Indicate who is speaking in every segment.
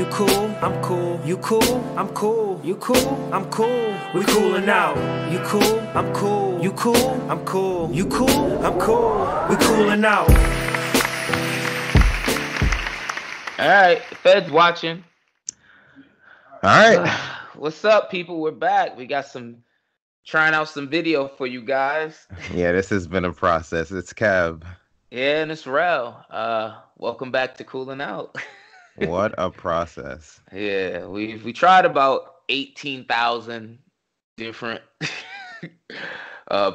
Speaker 1: you cool, I'm cool, you cool, I'm cool, you cool, I'm cool, we coolin' out. You cool, I'm cool, you cool, I'm cool, you cool, I'm cool, we coolin' out.
Speaker 2: All right, Fed's watching.
Speaker 3: All right.
Speaker 2: What's up, people? We're back. We got trying out some video for you guys.
Speaker 3: Yeah, this has been a process. It's Kev.
Speaker 2: Yeah, and it's Rel. Welcome back to Cooling Out.
Speaker 3: What a process.
Speaker 2: Yeah, we tried about 18,000 different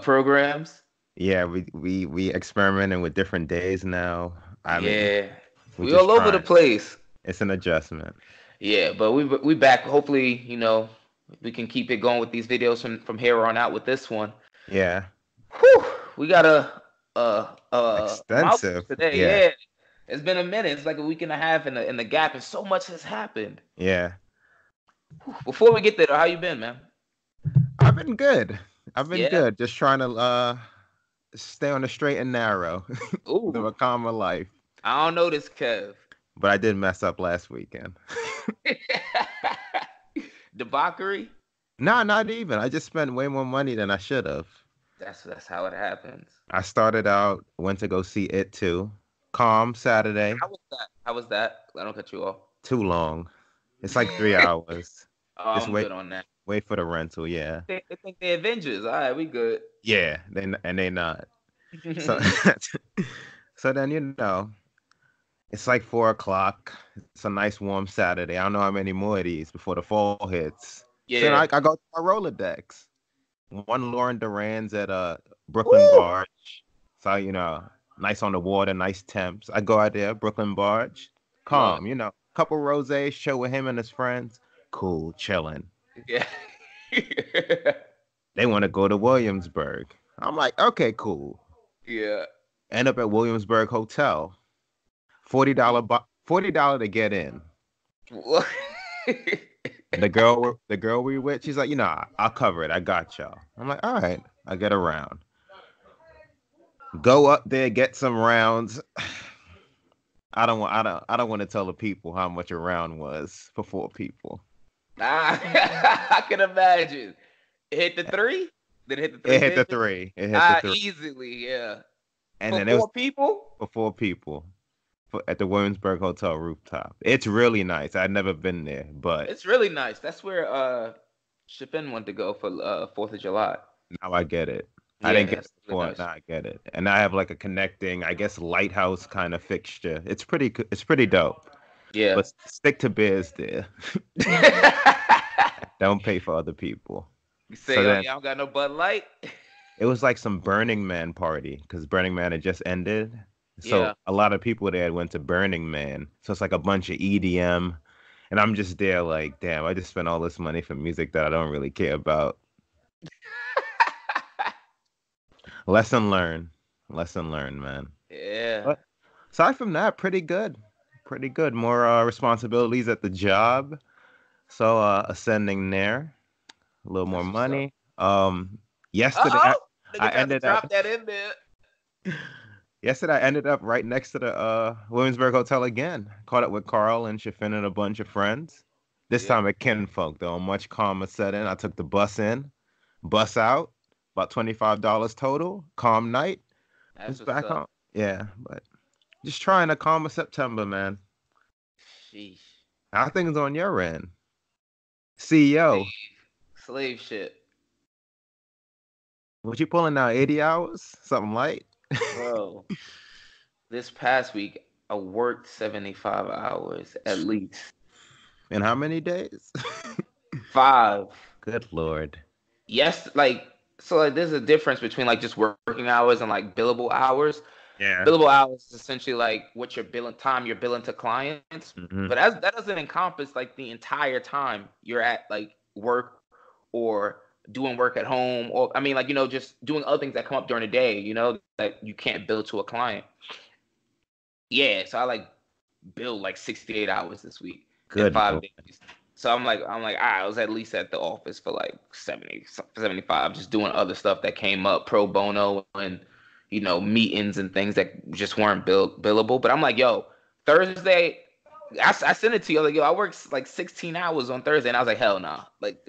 Speaker 2: programs.
Speaker 3: Yeah, we experimenting with different days now.
Speaker 2: We all over the place.
Speaker 3: It's an adjustment.
Speaker 2: Yeah, but we back. Hopefully, we can keep it going with these videos from here on out with this one.
Speaker 3: Yeah.
Speaker 2: Whew, we got
Speaker 3: extensive
Speaker 2: today. Yeah. It's been a minute. It's like a week and a half in the gap, and so much has happened.
Speaker 3: Yeah.
Speaker 2: Before we get there, how you been, man?
Speaker 3: I've been good. Good. Just trying to stay on the straight and narrow. Live a calmer life.
Speaker 2: I don't know this, Kev.
Speaker 3: But I did mess up last weekend.
Speaker 2: Debauchery?
Speaker 3: No, not even. I just spent way more money than I should have.
Speaker 2: That's how it happens.
Speaker 3: I started out, went to go see It Too. Calm Saturday.
Speaker 2: How was that? I don't cut you off.
Speaker 3: Too long. It's like 3 hours.
Speaker 2: I'm good on that.
Speaker 3: Wait for the rental, yeah.
Speaker 2: They think they're Avengers. All right, we good.
Speaker 3: Yeah, they not. So, so then, it's like 4:00. It's a nice warm Saturday. I don't know how many more of these before the fall hits.
Speaker 2: Yeah.
Speaker 3: So I go to my Rolodex. One Lauren Duran's at Brooklyn Barge. So, nice on the water, nice temps. I go out there, Brooklyn Barge. Calm, couple rosés, chill with him and his friends. Cool, chilling.
Speaker 2: Yeah.
Speaker 3: They want to go to Williamsburg. I'm like, okay, cool.
Speaker 2: Yeah.
Speaker 3: End up at Williamsburg Hotel. $40 to get in.
Speaker 2: What?
Speaker 3: The girl we with, she's like, I'll cover it. I got y'all. I'm like, all right, I get around. Go up there, get some rounds. I don't want to tell the people how much a round was for 4 people.
Speaker 2: I can imagine. It hit the 3? Did it hit the 3?
Speaker 3: It hit the 3. It hit the 3.
Speaker 2: Easily, yeah.
Speaker 3: And
Speaker 2: for
Speaker 3: then it was
Speaker 2: 4 people?
Speaker 3: For 4 people. At the Williamsburg Hotel rooftop. It's really nice. I'd never been there, but
Speaker 2: it's really nice. That's where Chapin wanted to go for 4th of July.
Speaker 3: Now I get it.
Speaker 2: Yeah,
Speaker 3: I didn't get it before.
Speaker 2: Really nice.
Speaker 3: Now I get it. And I have like a connecting, I guess, lighthouse kind of fixture. It's pretty dope.
Speaker 2: Yeah.
Speaker 3: But stick to beers there. Don't pay for other people.
Speaker 2: You say, y'all don't got no Bud Light?
Speaker 3: It was like some Burning Man party because Burning Man had just ended. So a lot of people there went to Burning Man. So it's like a bunch of EDM. And I'm just there like, damn, I just spent all this money for music that I don't really care about. Lesson learned, man.
Speaker 2: Yeah.
Speaker 3: But aside from that, pretty good. More responsibilities at the job. So ascending there. A little more money. Yesterday, I ended up...
Speaker 2: Drop that in there.
Speaker 3: Yesterday, I ended up right next to the Williamsburg Hotel again. Caught up with Carl and Chafin and a bunch of friends. This time at Kinfolk, though. A much calmer setting. I took the bus in, bus out. About $25 total. Calm night.
Speaker 2: That's
Speaker 3: back home. Yeah, but just trying a calmer September, man.
Speaker 2: Sheesh.
Speaker 3: How things on your end? CEO.
Speaker 2: Slave shit.
Speaker 3: What you pulling now? 80 hours? Something light?
Speaker 2: Bro, this past week, I worked 75 hours at least.
Speaker 3: In how many days?
Speaker 2: 5.
Speaker 3: Good Lord.
Speaker 2: Yes, so there's a difference between just working hours and billable hours.
Speaker 3: Yeah.
Speaker 2: Billable hours is essentially what you're billing to clients.
Speaker 3: Mm-hmm.
Speaker 2: But that doesn't encompass the entire time you're at work or doing work at home, or just doing other things that come up during the day, that you can't bill to a client. Yeah, so I billed 68 hours this week.
Speaker 3: Good.
Speaker 2: In 5 days. So I'm like, I was at least at the office for 70, 75, just doing other stuff that came up, pro bono and meetings and things that just weren't billable. But I'm like, yo, Thursday I sent it to you. I was like, yo, I worked like 16 hours on Thursday, and I was like, hell nah. Like,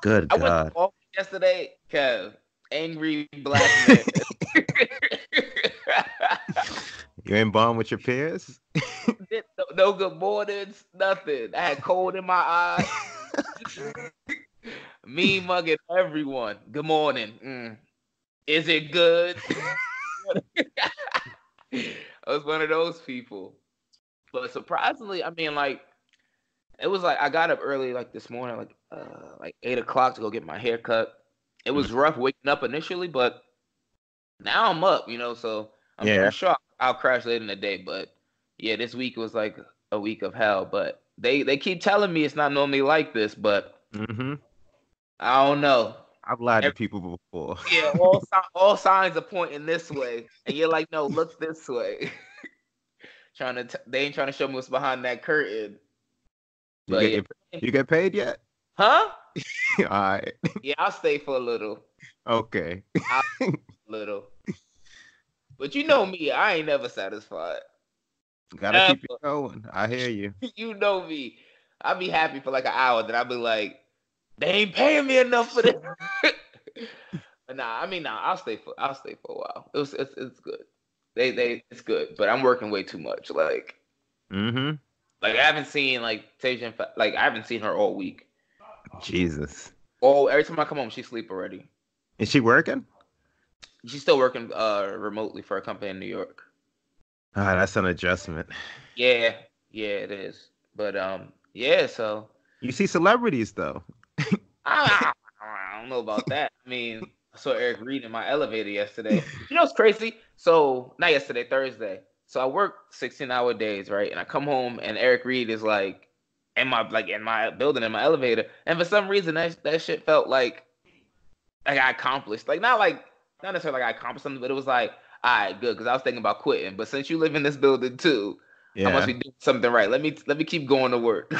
Speaker 3: Good
Speaker 2: I went to
Speaker 3: God.
Speaker 2: office yesterday, Kev. Angry black man.
Speaker 3: You ain't bond with your peers?
Speaker 2: No good mornings, nothing. I had cold in my eye. Me mugging everyone. Good morning. Is it good? I was one of those people. But surprisingly, I mean, like, it was like I got up early, like this morning, like 8 o'clock to go get my hair cut. It was rough waking up initially, but now I'm up, so I'm sure I'll crash later in the day. But yeah, this week was like a week of hell. But they keep telling me it's not normally like this, but I don't know.
Speaker 3: I've lied to people before.
Speaker 2: Yeah, all signs are pointing this way, and you're like, no, look this way. They ain't trying to show me what's behind that curtain.
Speaker 3: You get paid yet?
Speaker 2: Huh?
Speaker 3: All right.
Speaker 2: Yeah, I'll stay for a little.
Speaker 3: Okay.
Speaker 2: I'll stay for a little. But you know me, I ain't never satisfied.
Speaker 3: Gotta keep it going. I hear you.
Speaker 2: You know me. I'll be happy for like an hour, then I'll be like, they ain't paying me enough for this. I'll stay for a while. It's good. It's good, but I'm working way too much. Like, like I haven't seen like Tasia, like I haven't seen her all week.
Speaker 3: Jesus.
Speaker 2: Oh, every time I come home, she sleep already.
Speaker 3: Is she working?
Speaker 2: She's still working remotely for a company in New York.
Speaker 3: Ah, that's an adjustment.
Speaker 2: Yeah, it is. But yeah. So
Speaker 3: you see celebrities though.
Speaker 2: I don't know about that. I mean, I saw Eric Reed in my elevator yesterday. You know what's crazy? So not yesterday, Thursday. So I work 16-hour days, right? And I come home and Eric Reed is like in my building in my elevator. And for some reason that shit felt like I accomplished. Like not necessarily like I accomplished something, but it was like, all right, good, because I was thinking about quitting. But since you live in this building too, I must be doing something right. Let me keep going to work.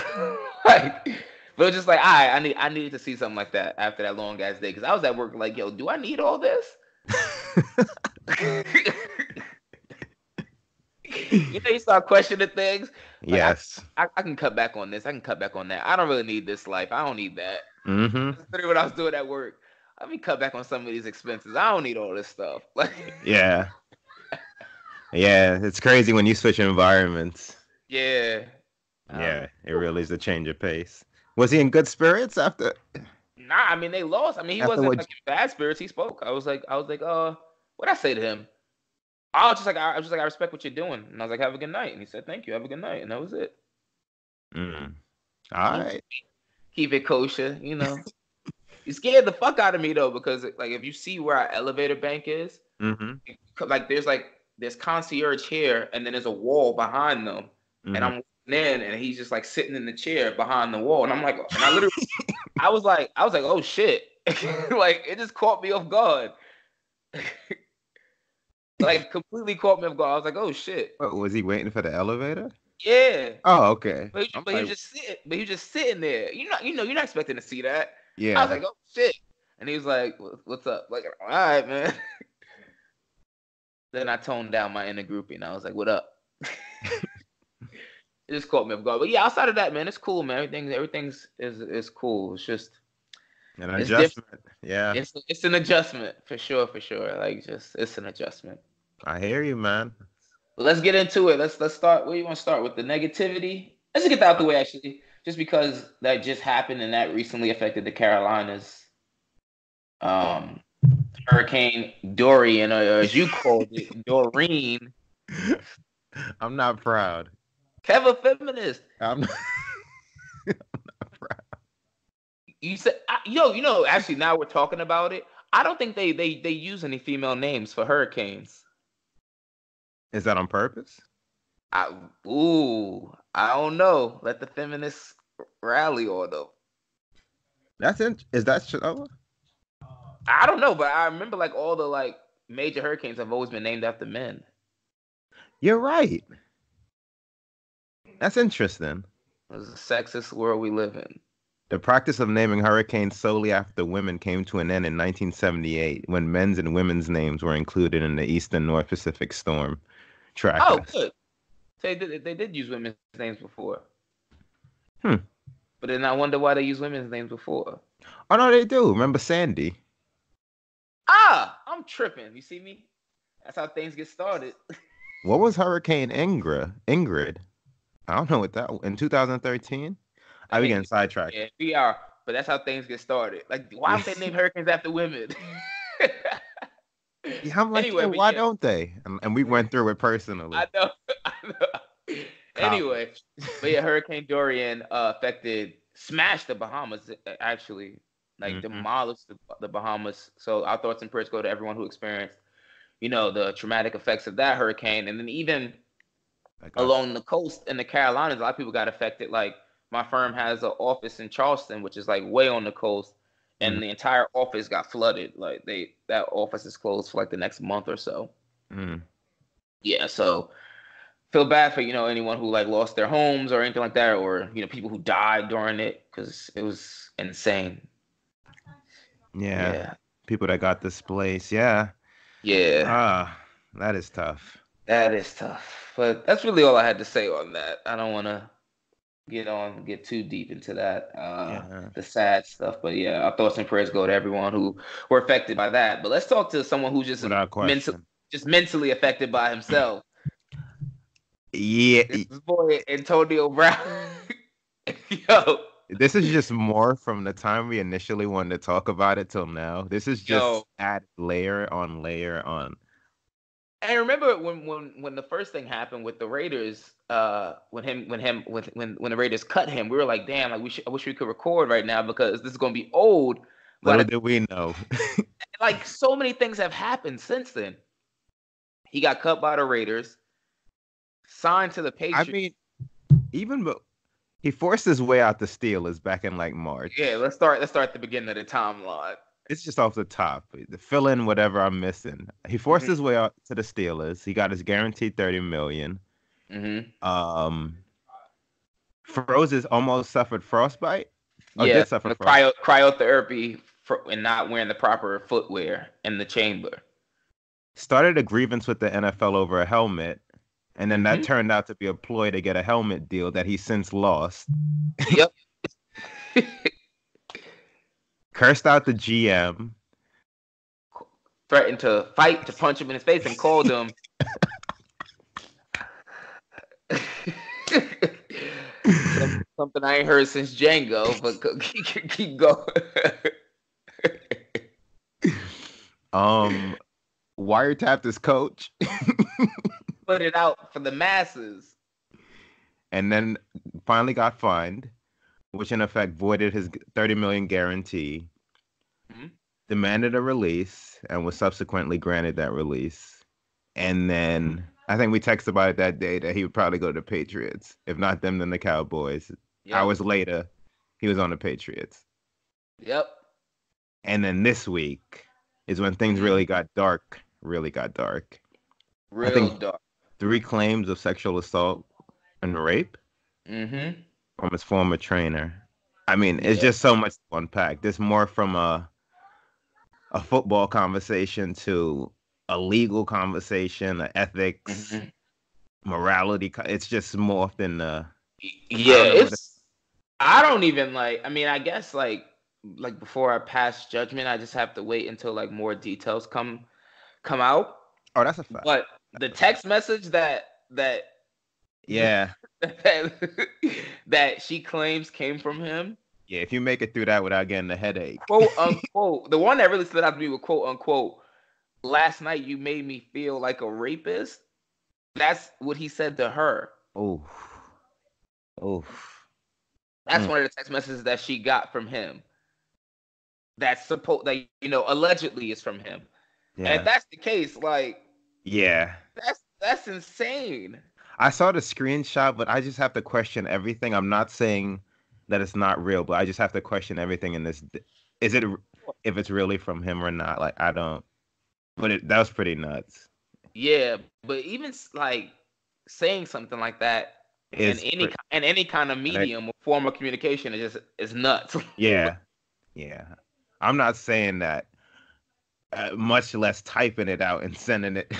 Speaker 2: Like, but it was just like, all right, I needed to see something like that after that long ass day, because I was at work like, yo, do I need all this? You start questioning things. Like,
Speaker 3: yes.
Speaker 2: I can cut back on this. I can cut back on that. I don't really need this life. I don't need that.
Speaker 3: Mm-hmm.
Speaker 2: That's what I was doing at work. Let me cut back on some of these expenses. I don't need all this stuff. Like,
Speaker 3: yeah. Yeah, it's crazy when you switch environments.
Speaker 2: Yeah.
Speaker 3: Yeah, it really is a change of pace. Was he in good spirits after?
Speaker 2: Nah, I mean they lost. I mean he wasn't like in bad spirits. He spoke. I was like, what'd I say to him? I was like, I respect what you're doing, and I was like, have a good night. And he said, thank you, have a good night, and that was it.
Speaker 3: All right.
Speaker 2: Keep it kosher, You scared the fuck out of me though, because like if you see where our elevator bank is, like there's concierge here, and then there's a wall behind them, and I'm walking in, and he's just like sitting in the chair behind the wall, and I'm like, and I literally, I was like, oh shit, like it just caught me off guard, like completely caught me off guard. I was like, oh shit.
Speaker 3: What, was he waiting for the elevator?
Speaker 2: Yeah.
Speaker 3: Oh, okay.
Speaker 2: But he was just sitting there. You're not expecting to see that.
Speaker 3: Yeah.
Speaker 2: I was like, oh shit. And he was like, what's up? Like, all right, man. Then I toned down my inner groupie and I was like, what up? It just caught me off guard. But yeah, outside of that, man, it's cool, man. Everything's is cool. It's just
Speaker 3: an adjustment. Yeah.
Speaker 2: It's an adjustment for sure. Like it's an adjustment.
Speaker 3: I hear you, man.
Speaker 2: Let's get into it. Let's start. Where you want to start with the negativity? Let's just get that out the way, actually, just because that just happened and that recently affected the Carolinas. Hurricane Dorian, or as you called it, Doreen.
Speaker 3: I'm not proud.
Speaker 2: Kev, a feminist.
Speaker 3: I'm not proud.
Speaker 2: You said, actually, now we're talking about it. I don't think they use any female names for hurricanes.
Speaker 3: Is that on purpose?
Speaker 2: I don't know. Let the feminists rally on them.
Speaker 3: Is that so?
Speaker 2: I don't know, but I remember like all the like major hurricanes have always been named after men.
Speaker 3: You're right. That's interesting.
Speaker 2: It's a sexist world we live in.
Speaker 3: The practice of naming hurricanes solely after women came to an end in 1978 when men's and women's names were included in the East and North Pacific Storm track.
Speaker 2: Oh, good. They did use women's names before.
Speaker 3: Hmm.
Speaker 2: But then I wonder why they use women's names before.
Speaker 3: Oh no, they do. Remember Sandy?
Speaker 2: I'm tripping. You see me? That's how things get started.
Speaker 3: What was Hurricane Ingrid? I don't know what that in 2013. I be getting sidetracked.
Speaker 2: Yeah, we are. But that's how things get started. Like, why don't they name hurricanes after women?
Speaker 3: Yeah, I'm like,
Speaker 2: anyway,
Speaker 3: why don't they? And we went through it personally.
Speaker 2: I know. Anyway, but yeah, Hurricane Dorian smashed the Bahamas, actually. Like, demolished the Bahamas. So our thoughts and prayers go to everyone who experienced, the traumatic effects of that hurricane. And then even along the coast in the Carolinas, a lot of people got affected. Like, my firm has an office in Charleston, which is like way on the coast, and the entire office got flooded. Like, that office is closed for like the next month or so. Yeah, so feel bad for anyone who like lost their homes or anything like that, or people who died during it, because it was insane.
Speaker 3: Yeah, people that got displaced. Yeah. That is tough.
Speaker 2: That is tough. But that's really all I had to say on that. I don't want to get too deep into that, the sad stuff. But yeah, our thoughts and prayers go to everyone who were affected by that. But let's talk to someone who's just mentally affected by himself.
Speaker 3: Yeah,
Speaker 2: this boy Antonio Brown. Yo,
Speaker 3: this is just more from the time we initially wanted to talk about it till now. This is just add layer on layer on.
Speaker 2: And remember when the first thing happened with the Raiders, when the Raiders cut him, we were like, damn, like I wish we could record right now because this is gonna be old.
Speaker 3: Little did we know.
Speaker 2: Like, so many things have happened since then. He got cut by the Raiders, signed to the Patriots.
Speaker 3: I mean, he forced his way out the Steelers back in like March.
Speaker 2: Yeah, let's start at the beginning of the timeline.
Speaker 3: It's just off the top. To fill in whatever I'm missing. He forced his way out to the Steelers. He got his guaranteed $30 million. Almost suffered frostbite.
Speaker 2: Did suffer cryotherapy and not wearing the proper footwear in the chamber.
Speaker 3: Started a grievance with the NFL over a helmet, and then that turned out to be a ploy to get a helmet deal that he since lost.
Speaker 2: Yep.
Speaker 3: Cursed out the GM.
Speaker 2: Threatened to fight, to punch him in his face, and called him. Something I ain't heard since Django, but keep going.
Speaker 3: Wiretapped his coach.
Speaker 2: Put it out for the masses.
Speaker 3: And then finally got fined, which in effect voided his $30 million guarantee, demanded a release, and was subsequently granted that release. And then I think we texted about it that day that he would probably go to the Patriots. If not them, then the Cowboys. Yep. Hours later, he was on the Patriots.
Speaker 2: Yep.
Speaker 3: And then this week is when things really got dark. Real dark. 3 claims of sexual assault and rape from his former trainer. I mean, it's just so much to unpack. There's more from a football conversation to a legal conversation, an ethics, morality. It's just morphed in
Speaker 2: I don't even like. I mean, I guess like before I pass judgment, I just have to wait until like more details come out.
Speaker 3: Oh, that's a fact.
Speaker 2: But the text message that she claims came from him.
Speaker 3: Yeah, if you make it through that without getting a headache.
Speaker 2: Quote unquote. The one that really stood out to me was quote unquote, last night you made me feel like a rapist. That's what he said to her.
Speaker 3: Oh.
Speaker 2: That's one of the text messages that she got from him. That's allegedly is from him. Yeah. And if that's the case, like,
Speaker 3: yeah,
Speaker 2: that's insane.
Speaker 3: I saw the screenshot, but I just have to question everything. I'm not saying that it's not real, but I just have to question everything in this. If it's really from him or not? Like, I don't. But that was pretty nuts.
Speaker 2: Yeah, but even like saying something like that in any kind of medium or form of communication is nuts.
Speaker 3: Yeah. I'm not saying that. Much less typing it out and sending it.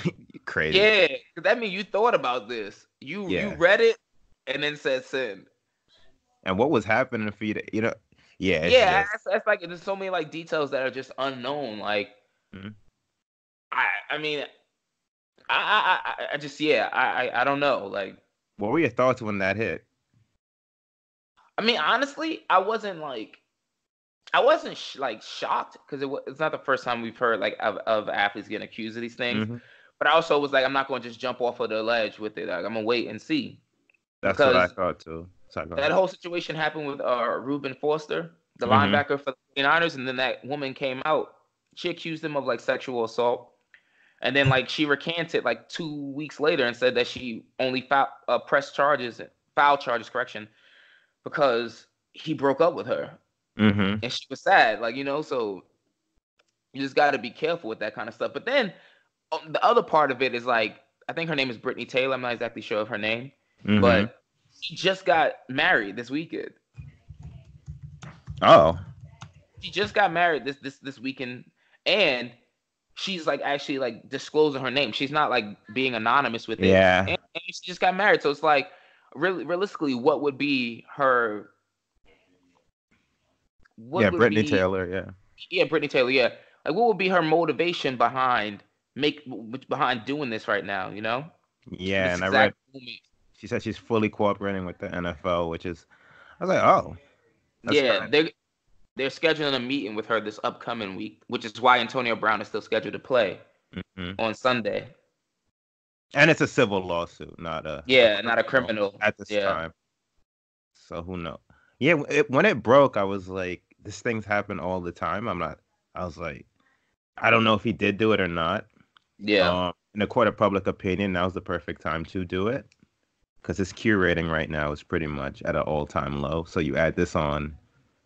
Speaker 3: Crazy.
Speaker 2: Yeah, because that means you thought about this. You read it and then said send.
Speaker 3: And what was happening for you to, it's
Speaker 2: Yeah,
Speaker 3: just.
Speaker 2: that's like there's so many like details that are just unknown. Like
Speaker 3: Mhm.
Speaker 2: I mean, I just I don't know. Like
Speaker 3: What were your thoughts when that hit?
Speaker 2: I mean, honestly, I wasn't like shocked because it's not the first time we've heard like of athletes getting accused of these things.
Speaker 3: Hmm.
Speaker 2: But I also was like, I'm not going to just jump off of the ledge with it. Like, I'm gonna wait and see
Speaker 3: That's what I
Speaker 2: because
Speaker 3: thought too. Sorry, go
Speaker 2: that
Speaker 3: ahead.
Speaker 2: whole situation happened with Reuben Foster, the
Speaker 3: Hmm.
Speaker 2: linebacker for the 49ers, and then that woman came out. She accused him of like sexual assault, and then like she recanted like 2 weeks later and said that she only foul charges, correction, because he broke up with her,
Speaker 3: Hmm.
Speaker 2: and she was sad, like so you just got to be careful with that kind of stuff. But then the other part of it is like I think her name is Brittany Taylor. I'm not exactly sure of her name,
Speaker 3: Hmm.
Speaker 2: but she just got married this weekend.
Speaker 3: Oh.
Speaker 2: She just got married this weekend, and she's like actually like disclosing her name. She's not like being anonymous with it,
Speaker 3: Yeah.
Speaker 2: and she just got married. So it's like really realistically, what would be her?
Speaker 3: Yeah,
Speaker 2: What would
Speaker 3: Brittany
Speaker 2: be
Speaker 3: Taylor, yeah.
Speaker 2: yeah, Brittany Taylor, yeah. Like what would be her motivation behind doing this right now?
Speaker 3: Yeah,
Speaker 2: This
Speaker 3: and I read
Speaker 2: exact moment.
Speaker 3: she said she's fully cooperating with the NFL, which is I was like, oh, that's
Speaker 2: Yeah,
Speaker 3: kind of
Speaker 2: they're scheduling a meeting with her this upcoming week, which is why Antonio Brown is still scheduled to play
Speaker 3: hmm.
Speaker 2: on Sunday.
Speaker 3: And it's a civil lawsuit, not a
Speaker 2: Yeah, not a
Speaker 3: criminal
Speaker 2: criminal.
Speaker 3: at this
Speaker 2: Yeah.
Speaker 3: time. So who knows? Yeah, when it broke, I was like, this thing's happen all the time. I was like, I don't know if he did do it or not.
Speaker 2: Yeah.
Speaker 3: In the court of public opinion, now's the perfect time to do it because his Q rating right now is pretty much at an all-time low. So you add this on,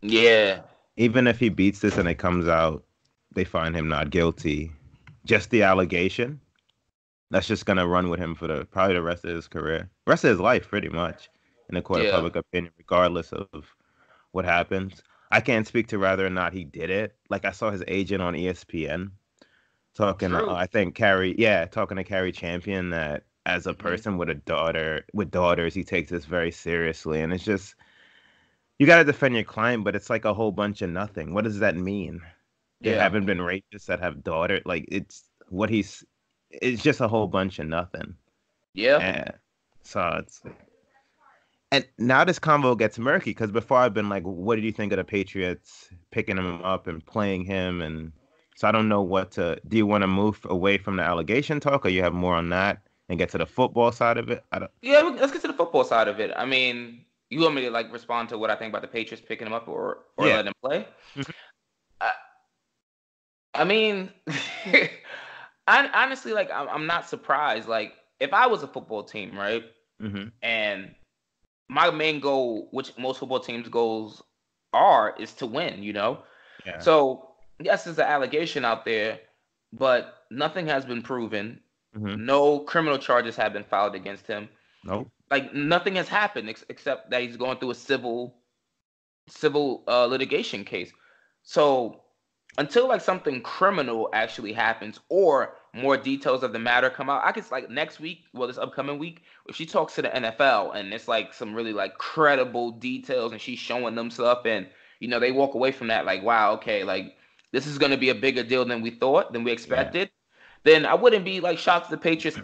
Speaker 2: Yeah.
Speaker 3: even if he beats this and it comes out, they find him not guilty, just the allegation. That's just gonna run with him for probably the rest of his career, rest of his life, pretty much, in the court of
Speaker 2: Yeah.
Speaker 3: public opinion, regardless of what happens. I can't speak to whether or not he did it. Like I saw his agent on ESPN talking.
Speaker 2: True.
Speaker 3: I think talking to Carrie Champion that as a
Speaker 2: Hmm.
Speaker 3: person with daughters, he takes this very seriously, and it's just you got to defend your client, but it's like a whole bunch of nothing. What does that mean? There
Speaker 2: Yeah.
Speaker 3: haven't been rapists that have daughters. Like it's just a whole bunch of nothing.
Speaker 2: Yeah.
Speaker 3: And so and now this convo gets murky because before I've been like, what did you think of the Patriots picking him up and playing him? And so I don't know do you want to move away from the allegation talk or you have more on that and get to the football side of it? I don't.
Speaker 2: Yeah. Let's get to the football side of it. I mean, you want me to like respond to what I think about the Patriots picking him up or
Speaker 3: Yeah.
Speaker 2: letting him play?
Speaker 3: Mhm.
Speaker 2: I, I mean, I honestly like I'm not surprised. Like if I was a football team, right,
Speaker 3: Mhm.
Speaker 2: and my main goal, which most football teams' goals are, is to win.
Speaker 3: Yeah.
Speaker 2: So yes, there's an allegation out there, but nothing has been proven.
Speaker 3: Mhm.
Speaker 2: No criminal charges have been filed against him.
Speaker 3: Nope.
Speaker 2: Like nothing has happened except that he's going through a civil litigation case. So until like something criminal actually happens or more details of the matter come out, I guess like next week, well, this upcoming week, if she talks to the NFL and it's like some really like credible details and she's showing them stuff and they walk away from that like, wow, okay, like this is going to be a bigger deal than we thought, than we
Speaker 3: Yeah.
Speaker 2: expected, then I wouldn't be like shocked if the Patriots,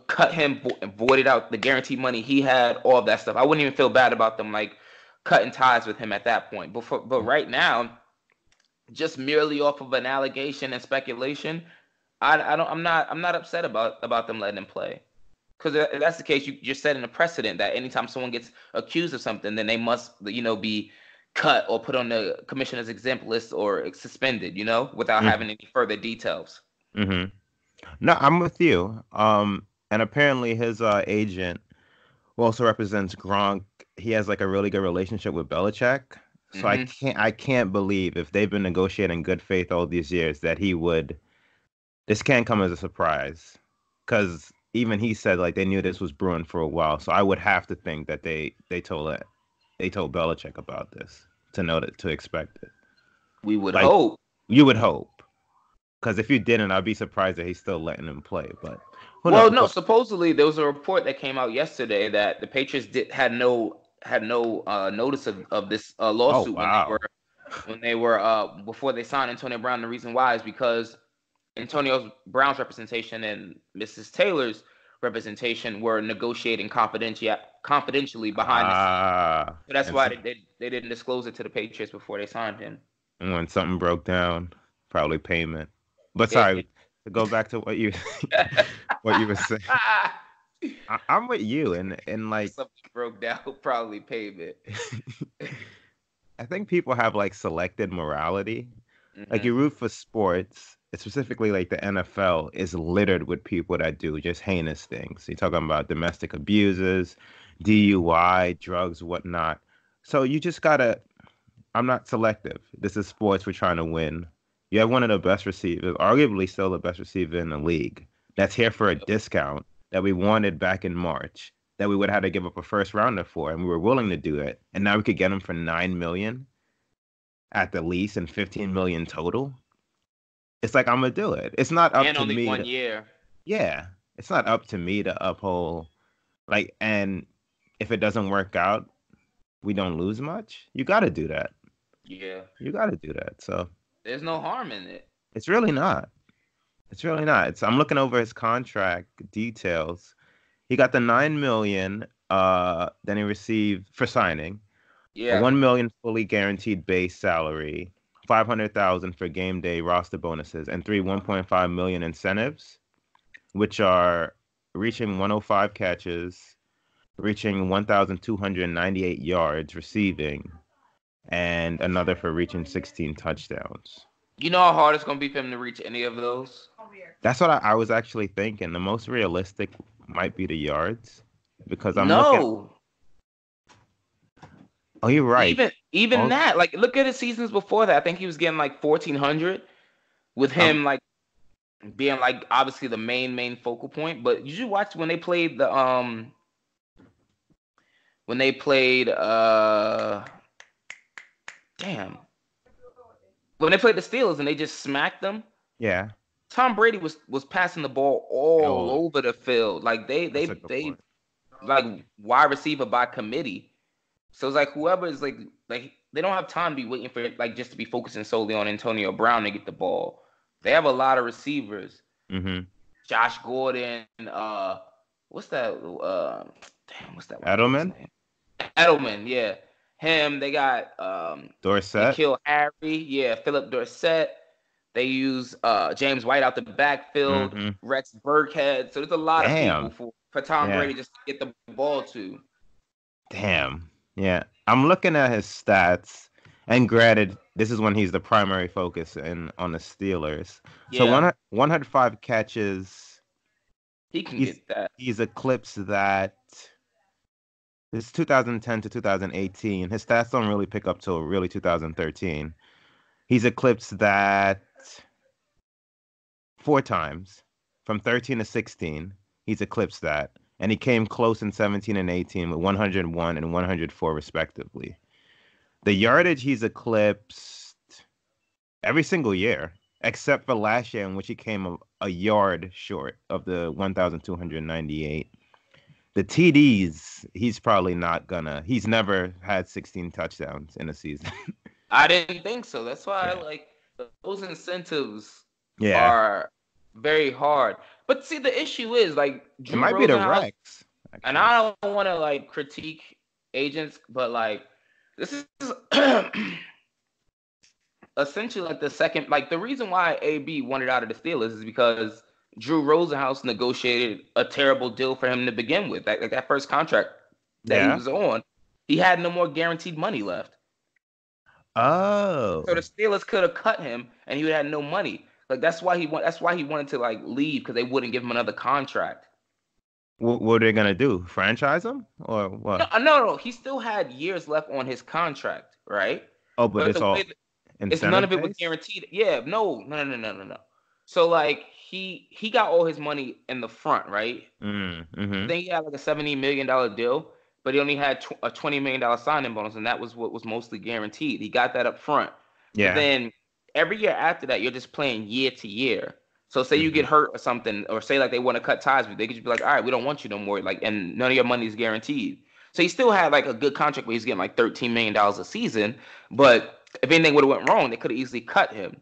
Speaker 2: cut him and voided out the guaranteed money he had, all of that stuff. I wouldn't even feel bad about them like cutting ties with him at that point. But right now, just merely off of an allegation and speculation, I'm not upset about them letting him play. Because if that's the case, you're setting a precedent that anytime someone gets accused of something, then they must be cut or put on the commissioner's exempt list or suspended, without
Speaker 3: Mhm.
Speaker 2: having any further details.
Speaker 3: Mhm. No, I'm with you. And apparently his agent who also represents Gronk, he has like a really good relationship with Belichick. So
Speaker 2: Hmm.
Speaker 3: I can't believe if they've been negotiating in good faith all these years that he would. This can't come as a surprise, because even he said like they knew this was brewing for a while. So I would have to think that they told Belichick about this to know to expect it.
Speaker 2: We would
Speaker 3: Like
Speaker 2: hope.
Speaker 3: you would hope, because if you didn't, I'd be surprised that he's still letting him play. But Who
Speaker 2: Well,
Speaker 3: knows?
Speaker 2: no. Supposedly, there was a report that came out yesterday that the Patriots had no notice of this
Speaker 3: Oh
Speaker 2: lawsuit
Speaker 3: wow.
Speaker 2: when they were before they signed Antonio Brown. The reason why is because Antonio Brown's representation and Mrs. Taylor's representation were negotiating confidentially behind the scenes.
Speaker 3: Ah,
Speaker 2: So that's
Speaker 3: and
Speaker 2: why
Speaker 3: so,
Speaker 2: they didn't disclose it to the Patriots before they signed him.
Speaker 3: and when something broke down, probably payment. But
Speaker 2: Yeah.
Speaker 3: sorry, to go back to what you what you were saying. I'm with you, and like
Speaker 2: Something broke down, probably payment.
Speaker 3: I think people have like selected morality. Like
Speaker 2: Hmm.
Speaker 3: you root for sports, specifically like the NFL is littered with people that do just heinous things. You're talking about domestic abusers, DUI, drugs, whatnot. So you just gotta. I'm not selective. This is sports. We're trying to win. You have one of the best receivers, arguably still the best receiver in the league. That's here for a discount that we wanted back in March. That we would have had to give up a first rounder for, and we were willing to do it. And now we could get him for 9 million at the least and 15 million total. It's like I'm gonna do it. It's not up
Speaker 2: And
Speaker 3: to
Speaker 2: only
Speaker 3: me
Speaker 2: one
Speaker 3: to,
Speaker 2: year.
Speaker 3: yeah. It's not up to me to uphold like, and if it doesn't work out, we don't lose much. You got to do that.
Speaker 2: Yeah.
Speaker 3: You got to do that. So
Speaker 2: There's no harm in it.
Speaker 3: it's really not. It's really not. I'm looking over his contract details. He got the 9 million. Then he received for signing a
Speaker 2: Yeah.
Speaker 3: 1 million fully guaranteed base salary, 500,000 for game day roster bonuses, and three 1.5 million incentives, which are reaching 105 catches, reaching 1,298 yards receiving, and another for reaching 16 touchdowns.
Speaker 2: You know how hard it's gonna be for him to reach any of those?
Speaker 3: That's what I was actually thinking. The most realistic might be the yards because I'm looking.
Speaker 2: No.
Speaker 3: Oh, you're right.
Speaker 2: Even
Speaker 3: Oh,
Speaker 2: that. Like, look at his seasons before that. I think he was getting like 1,400 with
Speaker 3: um,
Speaker 2: him like being like obviously the main focal point. But you should watch when they played damn when they played the Steelers and they just smacked them.
Speaker 3: yeah.
Speaker 2: Tom Brady was passing the ball all
Speaker 3: Oh,
Speaker 2: over the field. Like
Speaker 3: that's a good
Speaker 2: they
Speaker 3: point.
Speaker 2: like wide receiver by committee. So it's like whoever is like they don't have time to be waiting for like just to be focusing solely on Antonio Brown to get the ball. They have a lot of receivers.
Speaker 3: Mm-hmm.
Speaker 2: Josh Gordon, what's that? What's that wide receiver's
Speaker 3: Edelman,
Speaker 2: name? Edelman, yeah. Him, they got
Speaker 3: Dorsett.
Speaker 2: N'Keal Harry, yeah, Philip Dorsett. They use James White out the backfield,
Speaker 3: Mm-hmm.
Speaker 2: Rex Burkhead. So there's a lot of people
Speaker 3: Damn.
Speaker 2: for Tom
Speaker 3: Yeah.
Speaker 2: Brady just to get the ball to.
Speaker 3: Damn. Yeah. I'm looking at his stats, and granted, this is when he's the primary focus on the Steelers. So
Speaker 2: Yeah,
Speaker 3: 105 catches.
Speaker 2: he can
Speaker 3: He's
Speaker 2: get that.
Speaker 3: he's eclipsed that. This 2010 to 2018. His stats don't really pick up till really 2013. He's eclipsed that 4 times from 13 to 16. He's eclipsed that. And he came close in 17 and 18 with 101 and 104 respectively. The yardage he's eclipsed every single year, except for last year in which he came a yard short of the 1,298. The TDs, he's probably not gonna. He's never had 16 touchdowns in a season.
Speaker 2: I didn't think so. That's why
Speaker 3: Yeah.
Speaker 2: like those incentives
Speaker 3: Yeah.
Speaker 2: are very hard. But see, the issue is like
Speaker 3: It
Speaker 2: Drew
Speaker 3: might be the
Speaker 2: Rosenhaus,
Speaker 3: Rex,
Speaker 2: and
Speaker 3: actually.
Speaker 2: I don't want to like critique agents, but like this is essentially like the second, like the reason why AB wanted out of the Steelers is because Drew Rosenhaus negotiated a terrible deal for him to begin with. Like that first contract that he
Speaker 3: Yeah.
Speaker 2: was on, he had no more guaranteed money left.
Speaker 3: Oh.
Speaker 2: So the Steelers could have cut him, and he would have had no money. Like that's why he wanted to like leave because they wouldn't give him another contract.
Speaker 3: What are they gonna do? Franchise him or
Speaker 2: No,
Speaker 3: what?
Speaker 2: no. He still had years left on his contract, right?
Speaker 3: Oh, but
Speaker 2: But
Speaker 3: it's
Speaker 2: the way
Speaker 3: all
Speaker 2: that it's none
Speaker 3: incentive
Speaker 2: of it was
Speaker 3: based.
Speaker 2: guaranteed. Yeah, no. So like he got all his money in the front, right? I
Speaker 3: Mm-hmm.
Speaker 2: think he had like a $70 million deal, but he only had a $20 million signing bonus, and that was what was mostly guaranteed. He got that up front, but
Speaker 3: Yeah.
Speaker 2: then every year after that, you're just playing year to year. So say you
Speaker 3: Mm-hmm.
Speaker 2: get hurt or something, or say like they want to cut ties with you, they could just be like, all right, we don't want you no more, like, and none of your money is guaranteed. So he still had like a good contract where he's getting like $13 million a season, but if anything would have went wrong, they could have easily cut him.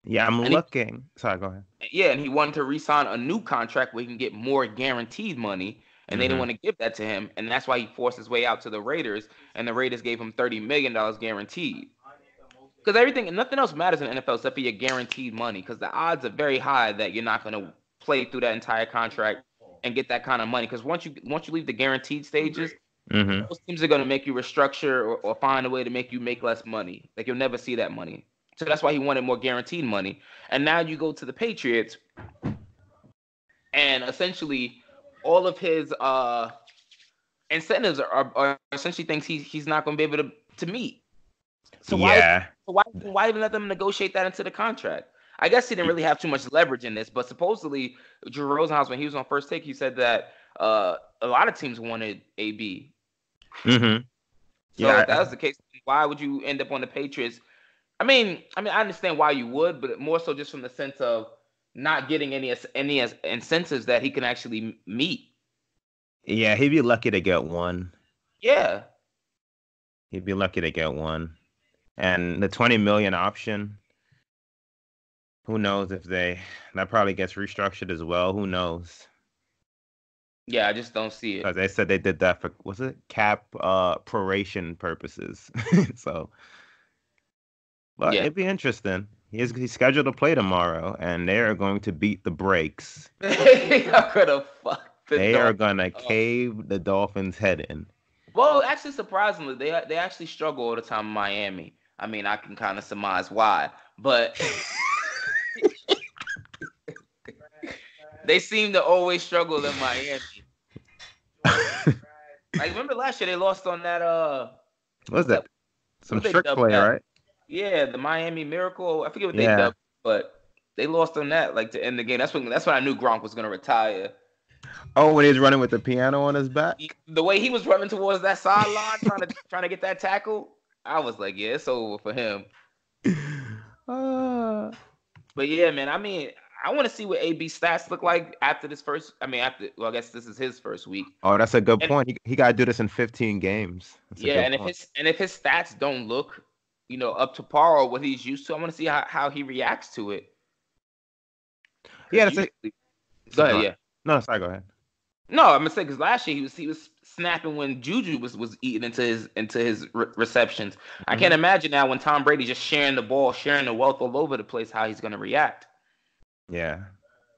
Speaker 3: Yeah, I'm
Speaker 2: And
Speaker 3: looking. Sorry, go ahead.
Speaker 2: yeah, and he wanted to re-sign a new contract where he can get more guaranteed money, and they didn't
Speaker 3: Mm-hmm.
Speaker 2: want to give that to him, and that's why he forced his way out to the Raiders, and the Raiders gave him $30 million guaranteed. Because everything, nothing else matters in the NFL except for your guaranteed money. Because the odds are very high that you're not going to play through that entire contract and get that kind of money. Because once you leave the guaranteed stages,
Speaker 3: Mm-hmm.
Speaker 2: those teams are going to make you restructure or find a way to make you make less money. Like you'll never see that money. So that's why he wanted more guaranteed money. And now you go to the Patriots, and essentially all of his incentives are essentially things he's not going to be able to meet. So
Speaker 3: Yeah.
Speaker 2: why even let them negotiate that into the contract? I guess he didn't really have too much leverage in this, but supposedly Drew Rosenhaus, when he was on First Take, he said that a lot of teams wanted AB.
Speaker 3: Mm-hmm.
Speaker 2: So
Speaker 3: Yeah.
Speaker 2: if that was the case, why would you end up on the Patriots? I understand why you would, but more so just from the sense of not getting any incentives that he can actually meet.
Speaker 3: Yeah, he'd be lucky to get one.
Speaker 2: Yeah.
Speaker 3: He'd be lucky to get one. And the 20 million option, who knows if that probably gets restructured as well. Who knows?
Speaker 2: Yeah, I just don't see it.
Speaker 3: Because they said they did that for, was it cap proration purposes? So, but
Speaker 2: Yeah.
Speaker 3: it'd be interesting. He's scheduled to play tomorrow, and they are going to beat the brakes.
Speaker 2: They are gonna fuck the
Speaker 3: They are
Speaker 2: Dolphins
Speaker 3: going to
Speaker 2: up.
Speaker 3: cave the Dolphins' head in.
Speaker 2: Well, actually, surprisingly, they actually struggle all the time in Miami. I mean, I can kind of surmise why, but they seem to always struggle in Miami. Like, remember last year they lost on that
Speaker 3: What's that? Some
Speaker 2: what they
Speaker 3: trick
Speaker 2: dubbed
Speaker 3: play,
Speaker 2: that?
Speaker 3: right?
Speaker 2: Yeah, the Miami Miracle. I forget what they
Speaker 3: Yeah.
Speaker 2: dubbed, but they lost on that like to end the game. That's when I knew Gronk was gonna retire.
Speaker 3: Oh, when he's running with the piano on his back?
Speaker 2: The way he was running towards that sideline, trying to get that tackle, I was like, yeah, it's over for him. But yeah, man, I mean, I want to see what AB stats look like after this first. I guess this is his first week.
Speaker 3: Oh, that's a good
Speaker 2: And
Speaker 3: point. He got to do this in 15 games. That's a
Speaker 2: yeah,
Speaker 3: good
Speaker 2: and
Speaker 3: point.
Speaker 2: if his stats don't look, up to par or what he's used to, I want to see how he reacts to it.
Speaker 3: Yeah,
Speaker 2: Go ahead, yeah.
Speaker 3: No, sorry, go ahead.
Speaker 2: No, I'm gonna say because last year he was snapping when Juju was eating into his receptions. I can't imagine now when Tom Brady just sharing the ball, sharing the wealth all over the place, how he's gonna react.
Speaker 3: Yeah,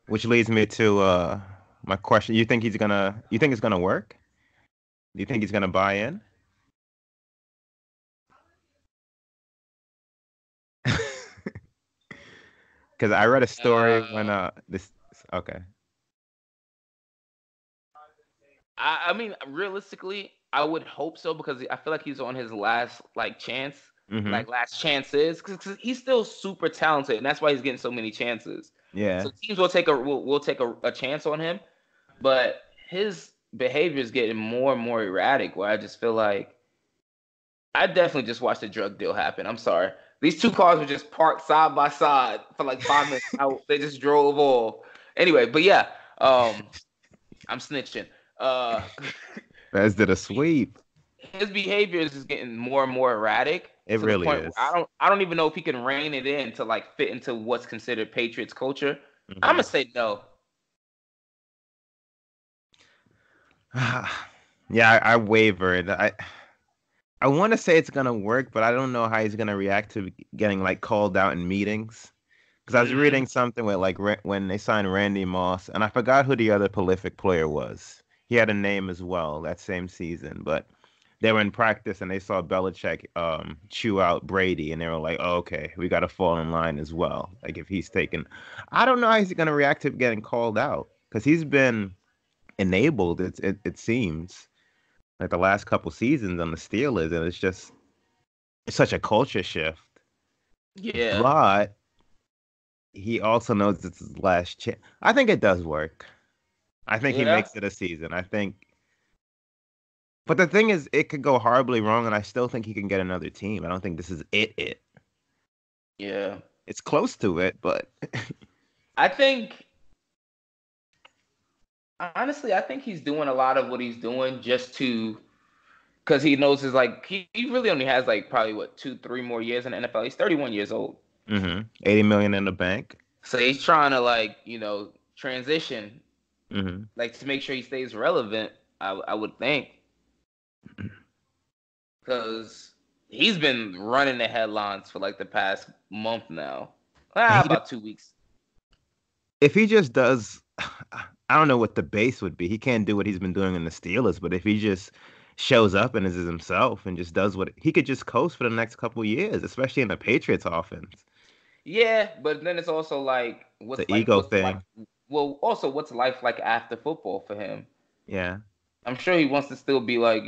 Speaker 3: which leads me to my question. You think it's gonna work? Do you think he's gonna buy in? Because I read a story when this. Okay.
Speaker 2: I mean, realistically, I would hope so because I feel like he's on his last chance,
Speaker 3: Mm-hmm.
Speaker 2: last chances, because he's still super talented, and that's why he's getting so many chances.
Speaker 3: Yeah.
Speaker 2: So teams will take a chance on him, but his behavior is getting more and more erratic. Where I just feel like I definitely just watched a drug deal happen. I'm sorry, these two cars were just parked side by side for like 5 minutes. They just drove off. Anyway, but yeah, I'm snitching.
Speaker 3: Fez did a sweep.
Speaker 2: His behavior is just getting more and more erratic.
Speaker 3: It
Speaker 2: to
Speaker 3: really
Speaker 2: the point
Speaker 3: is.
Speaker 2: where I don't even know if he can rein it in to fit into what's considered Patriots culture.
Speaker 3: Mm-hmm.
Speaker 2: I'm gonna say no.
Speaker 3: Yeah, I wavered. I want to say it's gonna work, but I don't know how he's gonna react to getting called out in meetings. Because I was reading something with when they signed Randy Moss, and I forgot who the other prolific player was. He had a name as well that same season, but they were in practice and they saw Belichick chew out Brady, and they were like, "Oh, okay, we got to fall in line as well." Like if he's taken, I don't know how he's gonna react to getting called out because he's been enabled. It seems like the last couple seasons on the Steelers, and it's such a culture shift.
Speaker 2: Yeah.
Speaker 3: But he also knows it's his last chance. I think it does work. I think he makes it a season. I think. But the thing is, it could go horribly wrong, and I still think he can get another team. I don't think this is it.
Speaker 2: Yeah.
Speaker 3: It's close to it, but
Speaker 2: I think, honestly, I think he's doing a lot of what he's doing just to, because he knows his like he really only has like probably what 2, 3 more years in the NFL. He's 31 years old.
Speaker 3: 80 million in the bank.
Speaker 2: So he's trying to like, transition,
Speaker 3: Mm-hmm.
Speaker 2: like to make sure he stays relevant. I would think, because he's been running the headlines for like the past month now. About 2 weeks.
Speaker 3: If he just does, I don't know what the base would be. He can't do what he's been doing in the Steelers, but if he just shows up and is himself and just does what he could just coast for the next couple of years, especially in the Patriots offense.
Speaker 2: Yeah, but then it's also like
Speaker 3: The ego thing.
Speaker 2: Well, also what's life like after football for him?
Speaker 3: Yeah.
Speaker 2: I'm sure he wants to still be like,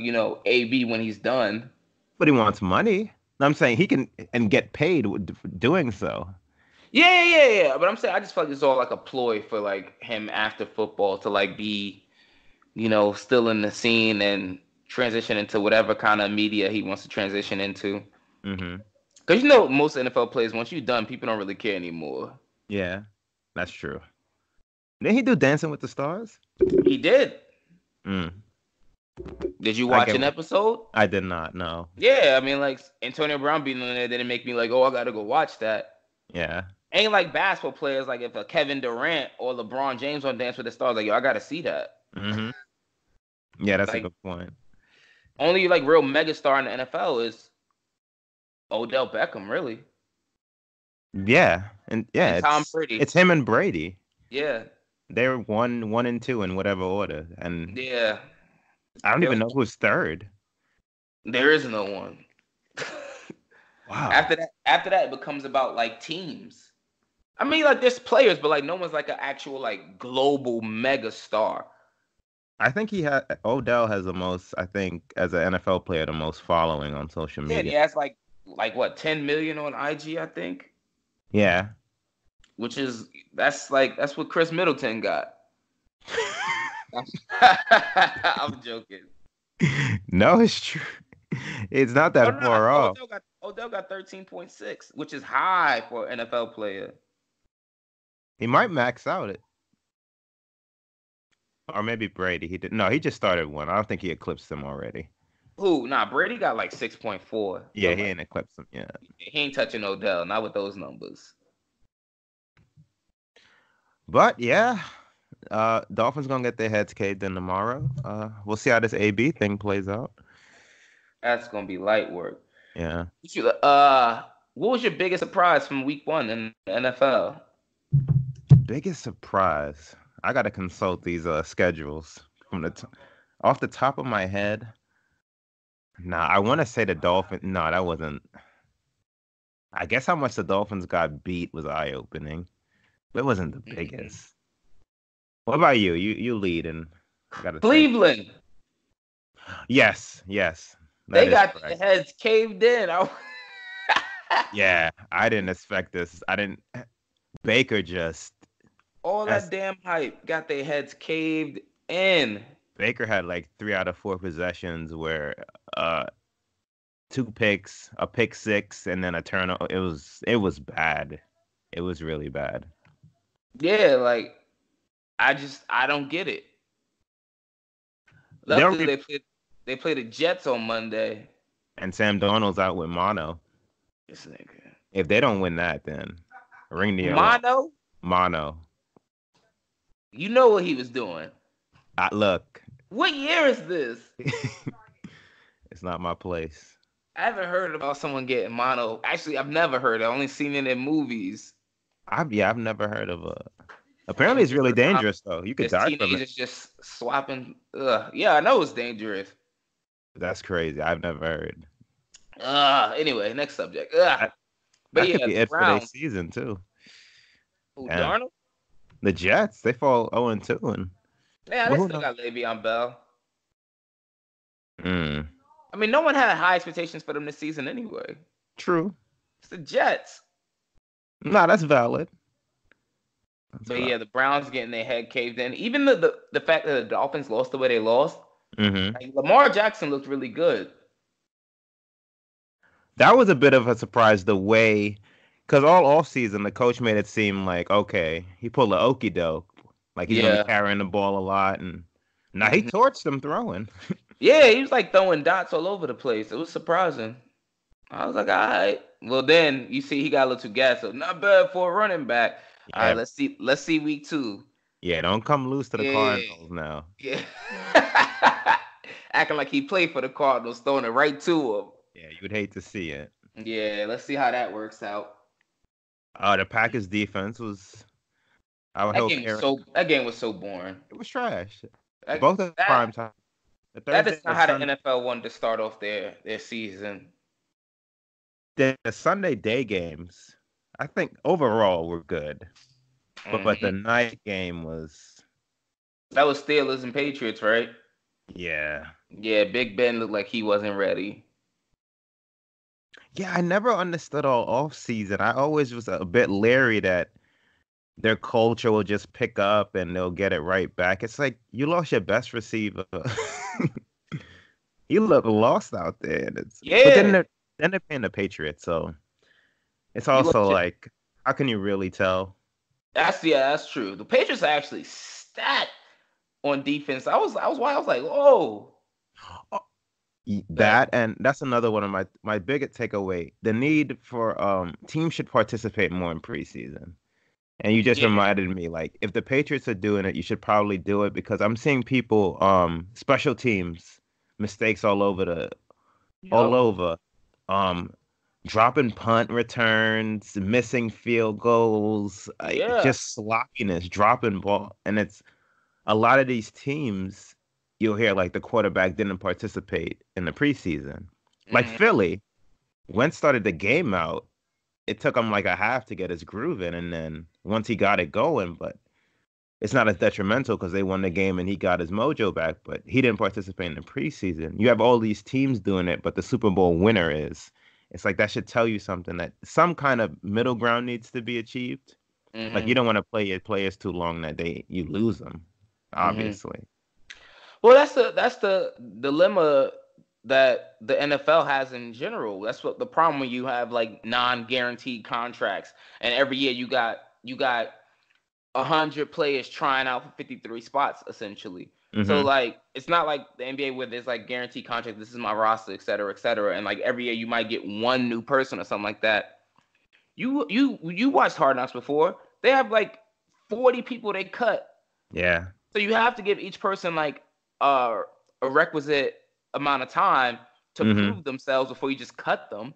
Speaker 2: AB when he's done.
Speaker 3: But he wants money. I'm saying he can and get paid for doing so.
Speaker 2: Yeah. But I'm saying I just feel like it's all like a ploy for like him after football to like be, still in the scene and transition into whatever kind of media he wants to transition into.
Speaker 3: Mm-hmm.
Speaker 2: Because most NFL players, once you're done, people don't really care anymore.
Speaker 3: Yeah, that's true. Didn't he do Dancing with the Stars?
Speaker 2: He did.
Speaker 3: Mm.
Speaker 2: Did you watch an episode?
Speaker 3: I did not, no.
Speaker 2: Yeah, I mean, like, Antonio Brown being on there didn't make me like, oh, I got to go watch that.
Speaker 3: Yeah.
Speaker 2: Ain't like basketball players, like if a Kevin Durant or LeBron James on Dance with the Stars, like, yo, I got to see that.
Speaker 3: Mm-hmm. Yeah, that's
Speaker 2: like,
Speaker 3: a good point.
Speaker 2: Only, like, real megastar in the NFL is Odell Beckham, really.
Speaker 3: Yeah, and
Speaker 2: Tom Brady.
Speaker 3: It's him and Brady.
Speaker 2: Yeah.
Speaker 3: They're 1, 1, and 2 in whatever order, and
Speaker 2: yeah,
Speaker 3: I don't even know who's third.
Speaker 2: There is no one.
Speaker 3: Wow.
Speaker 2: After that, it becomes about like teams. I mean, like there's players, but like no one's like an actual like global mega star.
Speaker 3: I think Odell has the most. I think as an NFL player, the most following on social media.
Speaker 2: Yeah, he has like what 10 million on IG, I think.
Speaker 3: Yeah.
Speaker 2: That's what Chris Middleton got. I'm joking.
Speaker 3: No, it's true. It's not that far off.
Speaker 2: Odell got 13.6, which is high for an NFL player.
Speaker 3: He might max out it. Or maybe Brady. He just started one. I don't think he eclipsed him already.
Speaker 2: Who? Nah, Brady got like 6.4.
Speaker 3: Yeah, he ain't eclipsed him yet.
Speaker 2: He ain't touching Odell, not with those numbers.
Speaker 3: But yeah, Dolphins gonna get their heads caved in tomorrow. We'll see how this AB thing plays out.
Speaker 2: That's gonna be light work.
Speaker 3: Yeah.
Speaker 2: What was your biggest surprise from Week 1 in the NFL?
Speaker 3: Biggest surprise. I gotta consult these schedules from off the top of my head. Nah, I want to say the Dolphins. No, that wasn't. I guess how much the Dolphins got beat was eye-opening. But it wasn't the biggest. What about you? You lead and
Speaker 2: Cleveland.
Speaker 3: Yes.
Speaker 2: They got their heads caved in.
Speaker 3: Yeah, I didn't expect this. Baker just
Speaker 2: all that damn hype got their heads caved in.
Speaker 3: Baker had like 3 out of 4 possessions where 2 picks, a pick 6, and then a turnover. It was bad. It was really bad.
Speaker 2: Yeah, like I don't get it. Luckily, they play the Jets on Monday.
Speaker 3: And Sam Darnold's out with mono.
Speaker 2: This nigga.
Speaker 3: If they don't win that, then ring the
Speaker 2: alarm.
Speaker 3: Mono.
Speaker 2: You know what he was doing.
Speaker 3: Look.
Speaker 2: What year is this?
Speaker 3: It's not my place.
Speaker 2: I haven't heard about someone getting mono. Actually, I've never heard. I've only seen it in movies.
Speaker 3: I've never heard of a. Apparently, it's really dangerous though. You could die from it.
Speaker 2: Teenagers just swapping. Yeah, I know it's dangerous.
Speaker 3: That's crazy. I've never heard.
Speaker 2: Anyway, next subject.
Speaker 3: That could be it for their season too.
Speaker 2: Who, Darnold?
Speaker 3: The Jets, they fall 0-2 and.
Speaker 2: Yeah, they still got Le'Veon Bell.
Speaker 3: I
Speaker 2: mean, no one had high expectations for them this season anyway.
Speaker 3: True.
Speaker 2: It's the Jets.
Speaker 3: No, that's valid.
Speaker 2: Yeah, the Browns getting their head caved in. Even the fact that the Dolphins lost the way they lost.
Speaker 3: Mm-hmm.
Speaker 2: Like, Lamar Jackson looked really good.
Speaker 3: That was a bit of a surprise, the way Because all off season, the coach made it seem like, okay, he pulled a okey doke. Like he's gonna be
Speaker 2: Yeah.
Speaker 3: carrying the ball a lot, and now he
Speaker 2: Hmm.
Speaker 3: torched them throwing.
Speaker 2: Yeah, he was like throwing dots all over the place. It was surprising. I was like, all right. Well, then you see he got a little too gas up. Not bad for a running back. All right,
Speaker 3: Yeah,
Speaker 2: let's see. Let's see week 2.
Speaker 3: yeah, don't come loose to the
Speaker 2: Yeah,
Speaker 3: Cardinals now.
Speaker 2: yeah. Acting like he played for the Cardinals, throwing it right to him.
Speaker 3: Yeah, you would hate to see it.
Speaker 2: Yeah, let's see how that works out.
Speaker 3: The Packers defense was. I would
Speaker 2: That
Speaker 3: hope
Speaker 2: game was
Speaker 3: Aaron.
Speaker 2: so boring.
Speaker 3: It was trash.
Speaker 2: That
Speaker 3: Both at prime time. The
Speaker 2: that
Speaker 3: Thursday
Speaker 2: is not
Speaker 3: and
Speaker 2: how the
Speaker 3: Sunday.
Speaker 2: NFL wanted to start off their season.
Speaker 3: The Sunday day games, I think overall were good, but the
Speaker 2: Mhm.
Speaker 3: night game was.
Speaker 2: That was Steelers and Patriots, right?
Speaker 3: Yeah.
Speaker 2: Yeah, Big Ben looked like he wasn't ready.
Speaker 3: Yeah, I never understood all off season. I always was a bit leery that their culture will just pick up and they'll get it right back. It's like you lost your best receiver. He looked lost out there. And but
Speaker 2: Yeah,
Speaker 3: then they're paying the Patriots, so it's
Speaker 2: you
Speaker 3: also
Speaker 2: lost your,
Speaker 3: like, how can you really tell?
Speaker 2: that's true. The Patriots are actually stacked on defense. I was like, oh, that
Speaker 3: That and that's another one of my biggest takeaway. The need for teams should participate more in preseason. And you just
Speaker 2: yeah,
Speaker 3: reminded me, like, if the Patriots are doing it, you should probably do it because I'm seeing people, special teams mistakes all
Speaker 2: yep,
Speaker 3: over, um, dropping punt returns, missing field goals,
Speaker 2: yeah,
Speaker 3: just sloppiness, dropping ball, and it's a lot of these teams. You'll hear like the quarterback didn't participate in the preseason, like
Speaker 2: hmm,
Speaker 3: Philly. Wentz started the game out, it took him like a half to get his groove in, and then once he got it going, but it's not as detrimental because they won the game and he got his mojo back, but he didn't participate in the preseason. You have all these teams doing it, but the Super Bowl winner is. It's like that should tell you something that some kind of middle ground needs to be achieved. Like
Speaker 2: hmm,
Speaker 3: you don't want to play your players too long that you lose them,
Speaker 2: hmm.
Speaker 3: obviously.
Speaker 2: Well, that's the dilemma that the NFL has in general. That's what the problem when you have like non-guaranteed contracts, and every year you got 100 players trying out for 53 spots essentially. So
Speaker 3: Hmm.
Speaker 2: like it's not like the NBA where there's like guaranteed contracts. This is my roster, et cetera, et cetera. And like every year you might get one new person or something like that. You watched Hard Knocks before. They have like 40 people they cut.
Speaker 3: Yeah.
Speaker 2: So you have to give each person like a requisite amount of time to
Speaker 3: Hmm.
Speaker 2: prove themselves before you just cut them.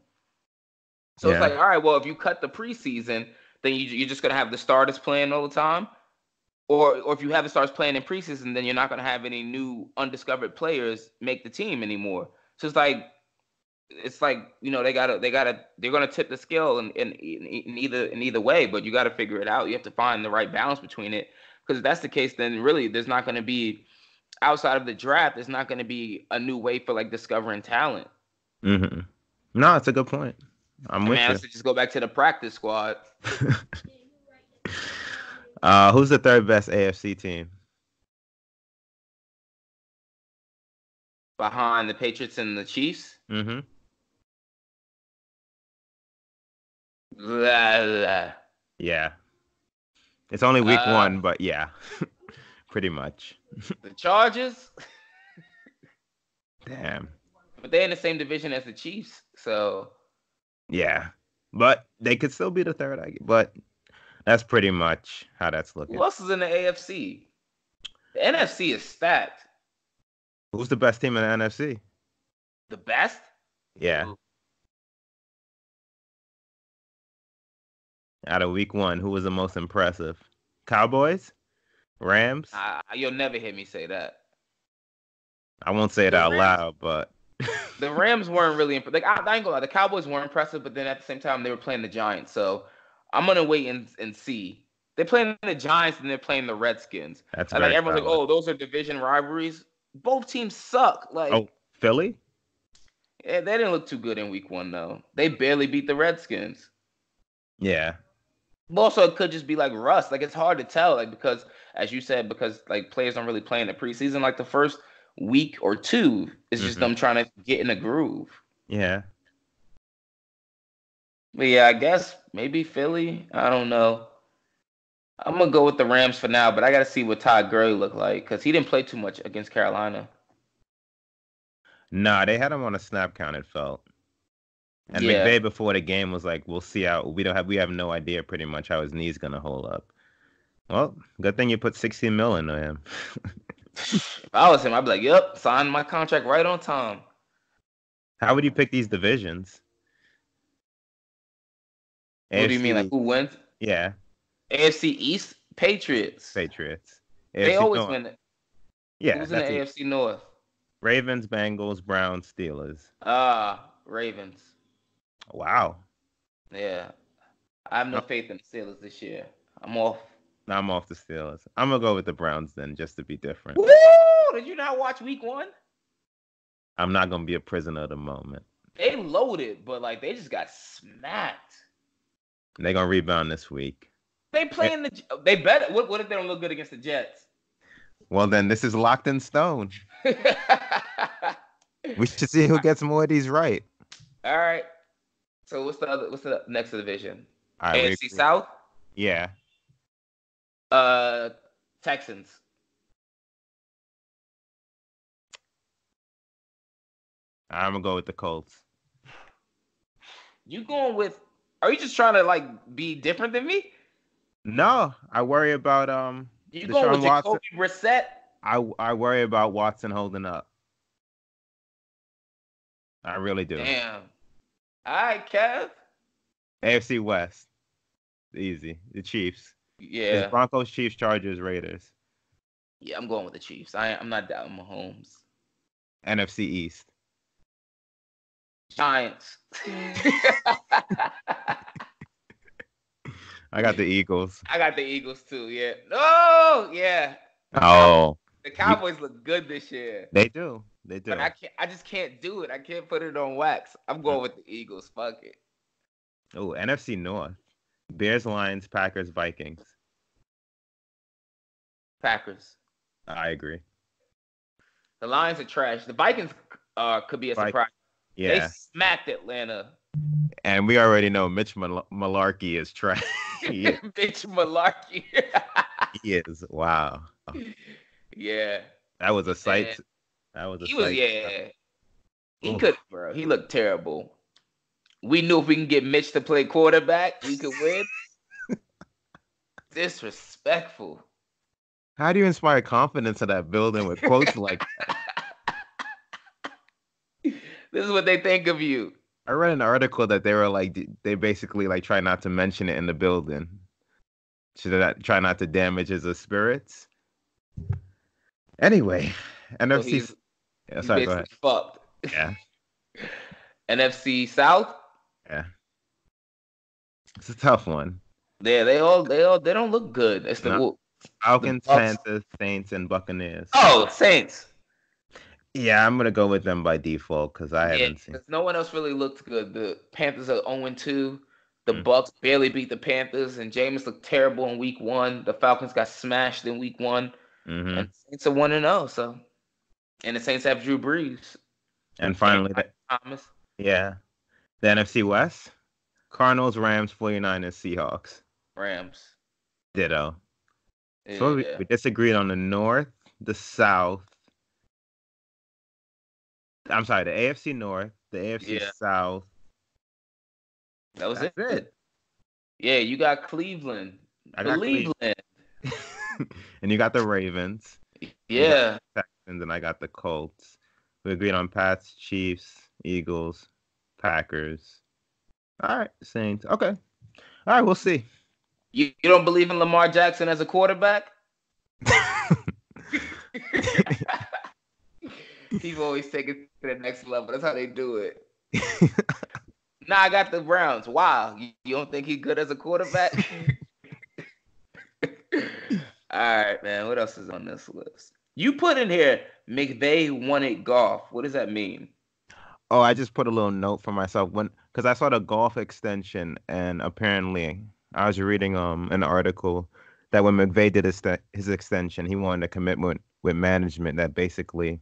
Speaker 2: So it's like,
Speaker 3: Yeah.
Speaker 2: all right, well, if you cut the preseason, then you're just gonna have the starters playing all the time. Or if you have the stars playing in preseason, then you're not going to have any new undiscovered players make the team anymore. So it's like they're going to tip the scale in either way, but you got to figure it out. You have to find the right balance between it, because if that's the case, then really there's not going to be, outside of the draft, there's not going to be a new way for like discovering talent.
Speaker 3: Hmm. No, it's a good point. I'm
Speaker 2: I mean,
Speaker 3: with
Speaker 2: I
Speaker 3: you.
Speaker 2: should just go back to the practice squad
Speaker 3: Who's the third best AFC team?
Speaker 2: behind the Patriots and the Chiefs.
Speaker 3: Hmm.
Speaker 2: Blah, blah.
Speaker 3: Yeah. It's only week
Speaker 2: Uh,
Speaker 3: one, but yeah, pretty much.
Speaker 2: the Chargers.
Speaker 3: Damn.
Speaker 2: But they're in the same division as the Chiefs, so
Speaker 3: Yeah. But they could still be the third, but that's pretty much how that's
Speaker 2: who
Speaker 3: looking.
Speaker 2: else is in the AFC? The NFC is stacked.
Speaker 3: Who's the best team in the NFC?
Speaker 2: The best?
Speaker 3: Yeah.
Speaker 2: Ooh.
Speaker 3: Out of week one, who was the most impressive? Cowboys? Rams?
Speaker 2: You'll never hear me say that.
Speaker 3: I won't say it
Speaker 2: The
Speaker 3: out
Speaker 2: Rams,
Speaker 3: loud, but
Speaker 2: the Rams weren't really impressive. Like I ain't gonna lie, the Cowboys were impressive, but then at the same time they were playing the Giants. So I'm gonna wait and see. They're playing the Giants and they're playing the Redskins.
Speaker 3: that's
Speaker 2: And like
Speaker 3: very
Speaker 2: everyone's like,
Speaker 3: valid.
Speaker 2: oh, those are division rivalries. Both teams suck.
Speaker 3: Oh,
Speaker 2: Like,
Speaker 3: Philly?
Speaker 2: yeah, they didn't look too good in week one though. They barely beat the Redskins.
Speaker 3: Yeah.
Speaker 2: But also, it could just be like rust. Like it's hard to tell, like because as you said, because like players don't really play in the preseason. Like the first week or two is just
Speaker 3: Hmm.
Speaker 2: them trying to get in a groove.
Speaker 3: Yeah.
Speaker 2: But yeah, I guess Maybe Philly. I don't know. I'm gonna go with the Rams for now, but I gotta see what Todd Gurley look like because he didn't play too much against Carolina.
Speaker 3: Nah, they had him on a snap count, it felt. And
Speaker 2: Yeah.
Speaker 3: McVay before the game was like, "We'll see how we have no idea pretty much how his knee's gonna hold up." Well, good thing you put 60 mil into him.
Speaker 2: If I was him, I'd be like, "Yep, sign my contract right on time."
Speaker 3: How would you pick these divisions?
Speaker 2: What do you mean, like who wins?
Speaker 3: Yeah,
Speaker 2: AFC East, Patriots.
Speaker 3: Patriots.
Speaker 2: They
Speaker 3: AFC
Speaker 2: always
Speaker 3: North.
Speaker 2: win.
Speaker 3: Yeah,
Speaker 2: Who's in the
Speaker 3: that's it.
Speaker 2: AFC North?
Speaker 3: Ravens, Bengals, Browns, Steelers.
Speaker 2: Ravens.
Speaker 3: Wow.
Speaker 2: Yeah, I have no faith in the Steelers this year. I'm off.
Speaker 3: I'm off the Steelers. I'm gonna go with the Browns then, just to be different.
Speaker 2: Woo! Did you not watch Week 1?
Speaker 3: I'm not gonna be a prisoner of the moment.
Speaker 2: They loaded, but like they just got smacked.
Speaker 3: They're gonna rebound this week.
Speaker 2: They playing they better. What if they don't look good against the Jets?
Speaker 3: Well, then this is locked in stone. We should see who gets more of these right.
Speaker 2: All right. So what's the next division?
Speaker 3: All right,
Speaker 2: AFC South?
Speaker 3: Yeah.
Speaker 2: Texans.
Speaker 3: I'm gonna go with the Colts.
Speaker 2: You going with? Are you just trying to like be different than me?
Speaker 3: No, I worry about
Speaker 2: You going with
Speaker 3: Watson.
Speaker 2: Jacoby Brissett?
Speaker 3: I worry about Watson holding up. I really do.
Speaker 2: Damn. All right, Kev.
Speaker 3: AFC West. Easy. The Chiefs.
Speaker 2: Yeah.
Speaker 3: It's Broncos, Chiefs, Chargers, Raiders.
Speaker 2: Yeah, I'm going with the Chiefs. I'm not doubting Mahomes.
Speaker 3: NFC East.
Speaker 2: Giants.
Speaker 3: I got the Eagles.
Speaker 2: I got the Eagles too. Yeah. Oh, yeah.
Speaker 3: Oh.
Speaker 2: The Cowboys look good this year.
Speaker 3: They do. They do.
Speaker 2: But I just can't do it. I can't put it on wax. I'm going with the Eagles. Fuck it.
Speaker 3: Oh, NFC North. Bears, Lions, Packers, Vikings.
Speaker 2: Packers.
Speaker 3: I agree.
Speaker 2: The Lions are trash. The Vikings could be a surprise.
Speaker 3: Yeah.
Speaker 2: They smacked Atlanta.
Speaker 3: And we already know Mitch Malarkey is trash.
Speaker 2: Bitch Malarkey.
Speaker 3: He is. Wow.
Speaker 2: Yeah.
Speaker 3: That was a sight.
Speaker 2: Yeah. He could, bro. He looked terrible. We knew if we can get Mitch to play quarterback, we could win. Disrespectful.
Speaker 3: How do you inspire confidence in that building with quotes like that?
Speaker 2: This is what they think of you.
Speaker 3: I read an article that they were like, they basically like try not to mention it in the building. Should try not to damage his spirits. Anyway, NFC.
Speaker 2: He's
Speaker 3: sorry, go ahead.
Speaker 2: Fucked.
Speaker 3: Yeah.
Speaker 2: NFC South.
Speaker 3: Yeah. It's a tough one.
Speaker 2: Yeah, they don't look good. It's the
Speaker 3: Falcons, Panthers, Saints, and Buccaneers.
Speaker 2: Oh, Saints.
Speaker 3: Yeah, I'm gonna go with them by default because I haven't seen.
Speaker 2: No one else really looked good. The Panthers are 0-2. The Bucs barely beat the Panthers, and Jameis looked terrible in Week 1. The Falcons got smashed in Week 1, and the Saints are 1-0. So, and the Saints have Drew Brees.
Speaker 3: And finally,
Speaker 2: Thomas.
Speaker 3: Yeah, the NFC West: Cardinals, Rams, 49ers, Seahawks.
Speaker 2: Rams.
Speaker 3: Ditto.
Speaker 2: Yeah.
Speaker 3: So we disagreed on the North, the South. I'm sorry, the AFC North, the AFC South.
Speaker 2: That was it. Yeah, you got Cleveland.
Speaker 3: I got
Speaker 2: Cleveland.
Speaker 3: And you got the Ravens.
Speaker 2: Yeah.
Speaker 3: Texans, and I got the Colts. We agreed on Pats, Chiefs, Eagles, Packers. All right, Saints. Okay. All right, we'll see.
Speaker 2: You don't believe in Lamar Jackson as a quarterback? People always take it to the next level. That's how they do it. Nah, I got the Browns. Wow. You don't think he's good as a quarterback? All right, man. What else is on this list? You put in here, McVay wanted golf. What does that mean?
Speaker 3: Oh, I just put a little note for myself because I saw the golf extension, and apparently I was reading an article that when McVay did his extension, he wanted a commitment with management that basically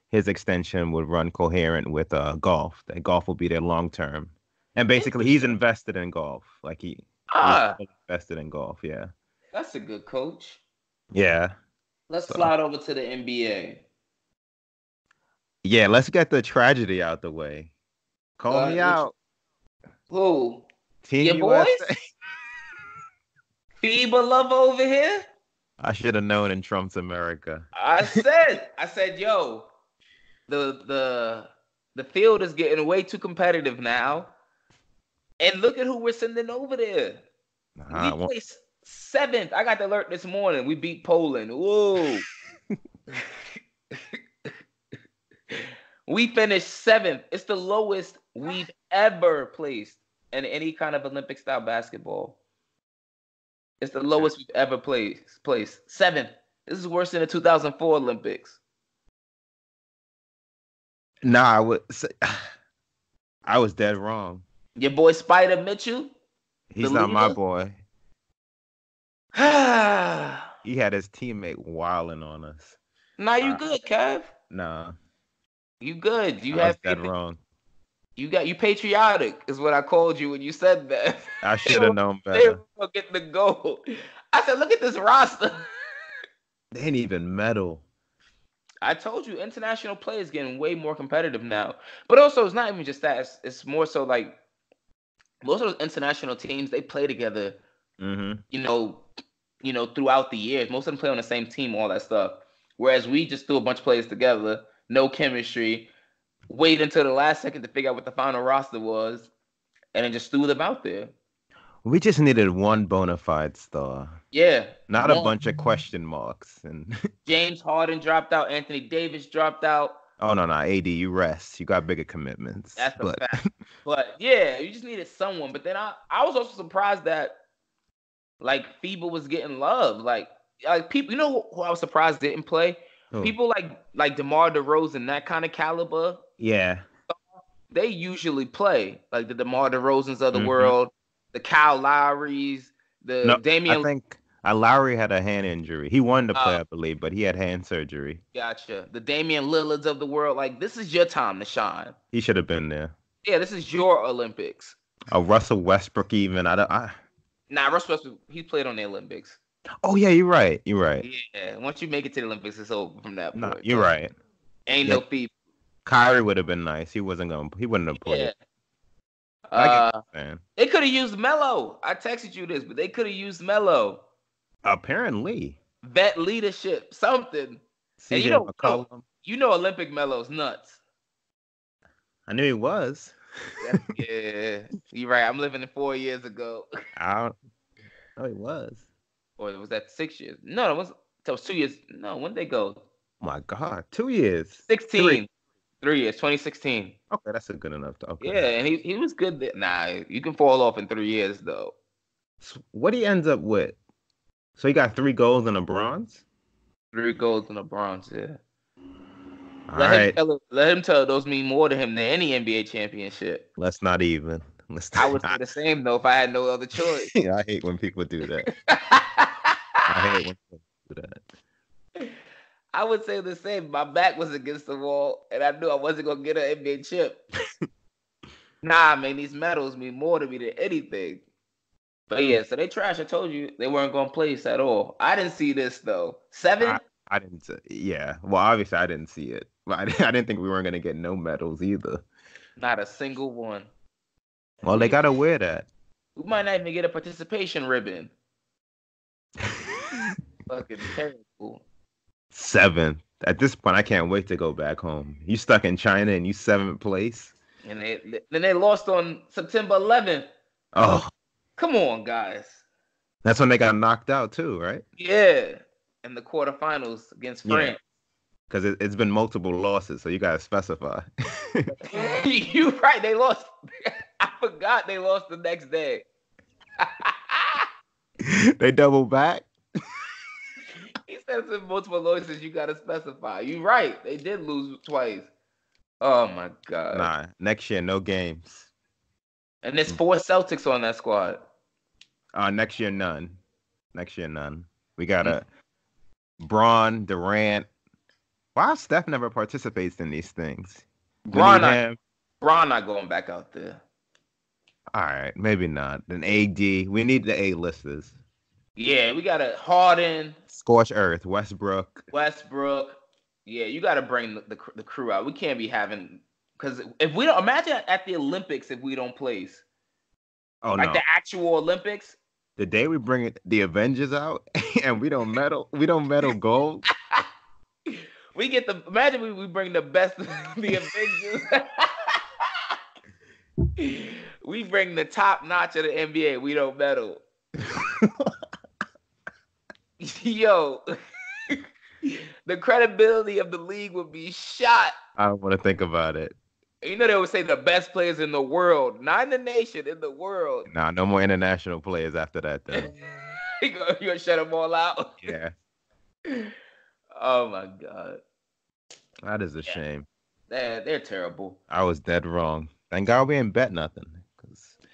Speaker 3: his extension would run coherent with golf. That golf will be there long term. And basically, he's invested in golf. Like he's
Speaker 2: Ah,
Speaker 3: invested in golf. Yeah.
Speaker 2: that's a good coach.
Speaker 3: Yeah.
Speaker 2: Let's
Speaker 3: So
Speaker 2: slide over to the NBA.
Speaker 3: yeah, let's get the tragedy out the way. Call me out,
Speaker 2: Who?
Speaker 3: Team
Speaker 2: Your boys?
Speaker 3: USA.
Speaker 2: FIBA love over here?
Speaker 3: I should have known in Trump's America.
Speaker 2: I said, yo, the field is getting way too competitive now. And look at who we're sending over there. We placed 7th. I got the alert this morning. We beat Poland. Whoa. We finished 7th. It's the lowest we've ever placed in any kind of Olympic style basketball. It's the lowest we've ever placed. 7th. This is worse than the 2004 Olympics.
Speaker 3: Nah, I was dead wrong.
Speaker 2: Your boy Spider Mitchell?
Speaker 3: He's not my boy. He had his teammate wilding on us.
Speaker 2: Nah, you good, Kev.
Speaker 3: Nah.
Speaker 2: You good. You
Speaker 3: I
Speaker 2: have
Speaker 3: was dead wrong.
Speaker 2: You patriotic is what I called you when you said that.
Speaker 3: I should have known better.
Speaker 2: They were getting the goal. I said, look at this roster.
Speaker 3: They ain't even medal.
Speaker 2: I told you, international play is getting way more competitive now. But also, it's not even just that. It's more so like most of those international teams, they play together. You know, throughout the years. Most of them play on the same team, all that stuff. Whereas we just threw a bunch of players together, no chemistry, wait until the last second to figure out what the final roster was, and then just threw them out there.
Speaker 3: We just needed one bona fide star.
Speaker 2: Yeah.
Speaker 3: Not a bunch of question marks. And
Speaker 2: James Harden dropped out. Anthony Davis dropped out.
Speaker 3: Oh, no. AD, you rest. You got bigger commitments.
Speaker 2: That's a fact. But, yeah, you just needed someone. But then I was also surprised that, like, FIBA was getting love. Like people, you know who I was surprised didn't play?
Speaker 3: Who?
Speaker 2: People like DeMar DeRozan, that kind of caliber.
Speaker 3: Yeah.
Speaker 2: They usually play. Like the DeMar DeRozans of the world, the Kyle Lowrys, Damian.
Speaker 3: I think Lowry had a hand injury. He wanted to play, I believe, but he had hand surgery.
Speaker 2: Gotcha. The Damian Lillards of the world. Like, this is your time to shine.
Speaker 3: He should have been there.
Speaker 2: Yeah, this is your Olympics.
Speaker 3: Russell Westbrook even.
Speaker 2: Nah, Russell Westbrook, he played on the Olympics.
Speaker 3: Oh, yeah, you're right.
Speaker 2: Yeah, once you make it to the Olympics, it's over from that point.
Speaker 3: No, you're right.
Speaker 2: Ain't no FIBA.
Speaker 3: Kyrie would have been nice. He wouldn't have played.
Speaker 2: They could have used Melo. I texted you this, but they could have used Melo.
Speaker 3: Apparently.
Speaker 2: Vet leadership, something. And you know Olympic Melo's nuts.
Speaker 3: I knew he was.
Speaker 2: Yeah, you're right. I'm living in 4 years ago.
Speaker 3: Oh, he was.
Speaker 2: Or was that 6 years? No, it was 2 years. No, when did they go?
Speaker 3: Oh my God, 2 years.
Speaker 2: 16. 3 years, 2016.
Speaker 3: Okay, that's a good enough. Okay.
Speaker 2: Yeah, and he was good there. Nah, you can fall off in 3 years, though.
Speaker 3: So what he ends up with? So he got 3 golds and a bronze?
Speaker 2: 3 golds and a bronze, yeah.
Speaker 3: Let
Speaker 2: him tell those mean more to him than any NBA championship.
Speaker 3: Let's not even.
Speaker 2: I would say the same, though, if I had no other choice.
Speaker 3: I hate when people do that. I hate when people do that.
Speaker 2: I would say the same. My back was against the wall, and I knew I wasn't going to get an NBA chip. Nah, man, these medals mean more to me than anything. But yeah, so they trash. I told you they weren't going to place at all. I didn't see this, though. 7?
Speaker 3: I didn't see. Yeah. Well, obviously, I didn't see it. But I didn't think we weren't going to get no medals either.
Speaker 2: Not a single one.
Speaker 3: Well, they got to wear that.
Speaker 2: We might not even get a participation ribbon. Fucking terrible.
Speaker 3: 7th. At this point, I can't wait to go back home. You stuck in China and you 7th place.
Speaker 2: And then they lost on September 11th.
Speaker 3: Oh.
Speaker 2: Come on, guys.
Speaker 3: That's when they got knocked out too, right?
Speaker 2: Yeah. In the quarterfinals against France.
Speaker 3: Because it's been multiple losses, so you got to specify.
Speaker 2: You're right. They lost. I forgot they lost the next day.
Speaker 3: They double back?
Speaker 2: He said it's multiple losses. You got to specify. You're right. They did lose twice. Oh, my God.
Speaker 3: Nah, next year, no games.
Speaker 2: And there's 4 Celtics on that squad.
Speaker 3: Next year, none. We got a Braun, Durant. Why Steph never participates in these things?
Speaker 2: Braun not going back out there.
Speaker 3: All right, maybe not. Then AD. We need the A-listers.
Speaker 2: Yeah, we got a Harden,
Speaker 3: Scorched Earth, Westbrook.
Speaker 2: Westbrook. Yeah, you got to bring the crew out. We can't be having because if we don't imagine at the Olympics if we don't place
Speaker 3: Oh
Speaker 2: like
Speaker 3: no.
Speaker 2: the actual Olympics.
Speaker 3: The day we bring the Avengers out and we don't medal gold.
Speaker 2: We get imagine we bring the best of the Avengers. We bring the top notch of the NBA. We don't medal. Yo, the credibility of the league would be shot.
Speaker 3: I don't want to think about it.
Speaker 2: You know they would say the best players in the world, not in the nation, in the world.
Speaker 3: Nah, no more international players after that, though.
Speaker 2: You gonna shut them all out?
Speaker 3: Yeah.
Speaker 2: Oh my god.
Speaker 3: That is a shame.
Speaker 2: They're terrible.
Speaker 3: I was dead wrong. Thank God we ain't bet nothing.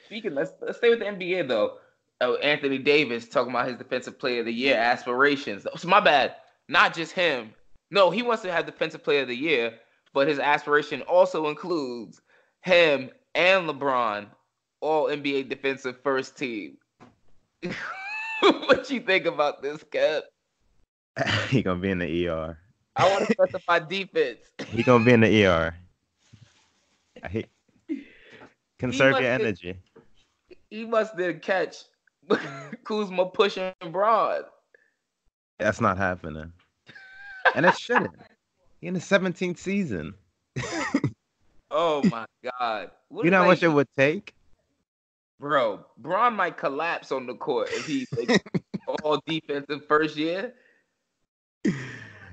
Speaker 2: Speaking, let's stay with the NBA though. Oh, Anthony Davis talking about his Defensive Player of the Year aspirations. So my bad. Not just him. No, he wants to have Defensive Player of the Year, but his aspiration also includes him and LeBron, all NBA defensive first team. What you think about this, Kev?
Speaker 3: He gonna be in the ER.
Speaker 2: I want to specify defense.
Speaker 3: He gonna be in the ER. Conserve your energy.
Speaker 2: He must then catch Kuzma pushing Braun.
Speaker 3: That's not happening. And it shouldn't. He in the 17th season.
Speaker 2: Oh my God.
Speaker 3: You know how much it would take?
Speaker 2: Bro, Braun might collapse on the court if he's like, all defensive first year.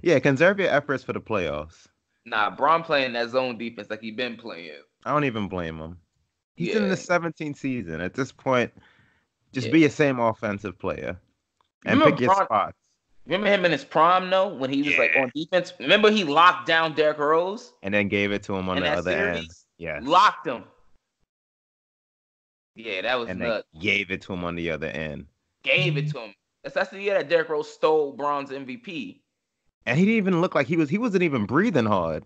Speaker 3: Yeah, conserve your efforts for the playoffs.
Speaker 2: Nah, Braun playing that zone defense like he been playing.
Speaker 3: I don't even blame him. He's in the 17th season. At this point, just be your same offensive player and pick your spots.
Speaker 2: Remember him in his prime, though, when he was like on defense? Remember he locked down Derrick Rose?
Speaker 3: And then gave it to him on the other end.
Speaker 2: Yeah. Locked him. Yeah, that was
Speaker 3: nuts.
Speaker 2: And
Speaker 3: they gave it to him on the other end.
Speaker 2: Gave it to him. That's the year that Derrick Rose stole Braun's MVP.
Speaker 3: And he didn't even look like he wasn't even breathing hard.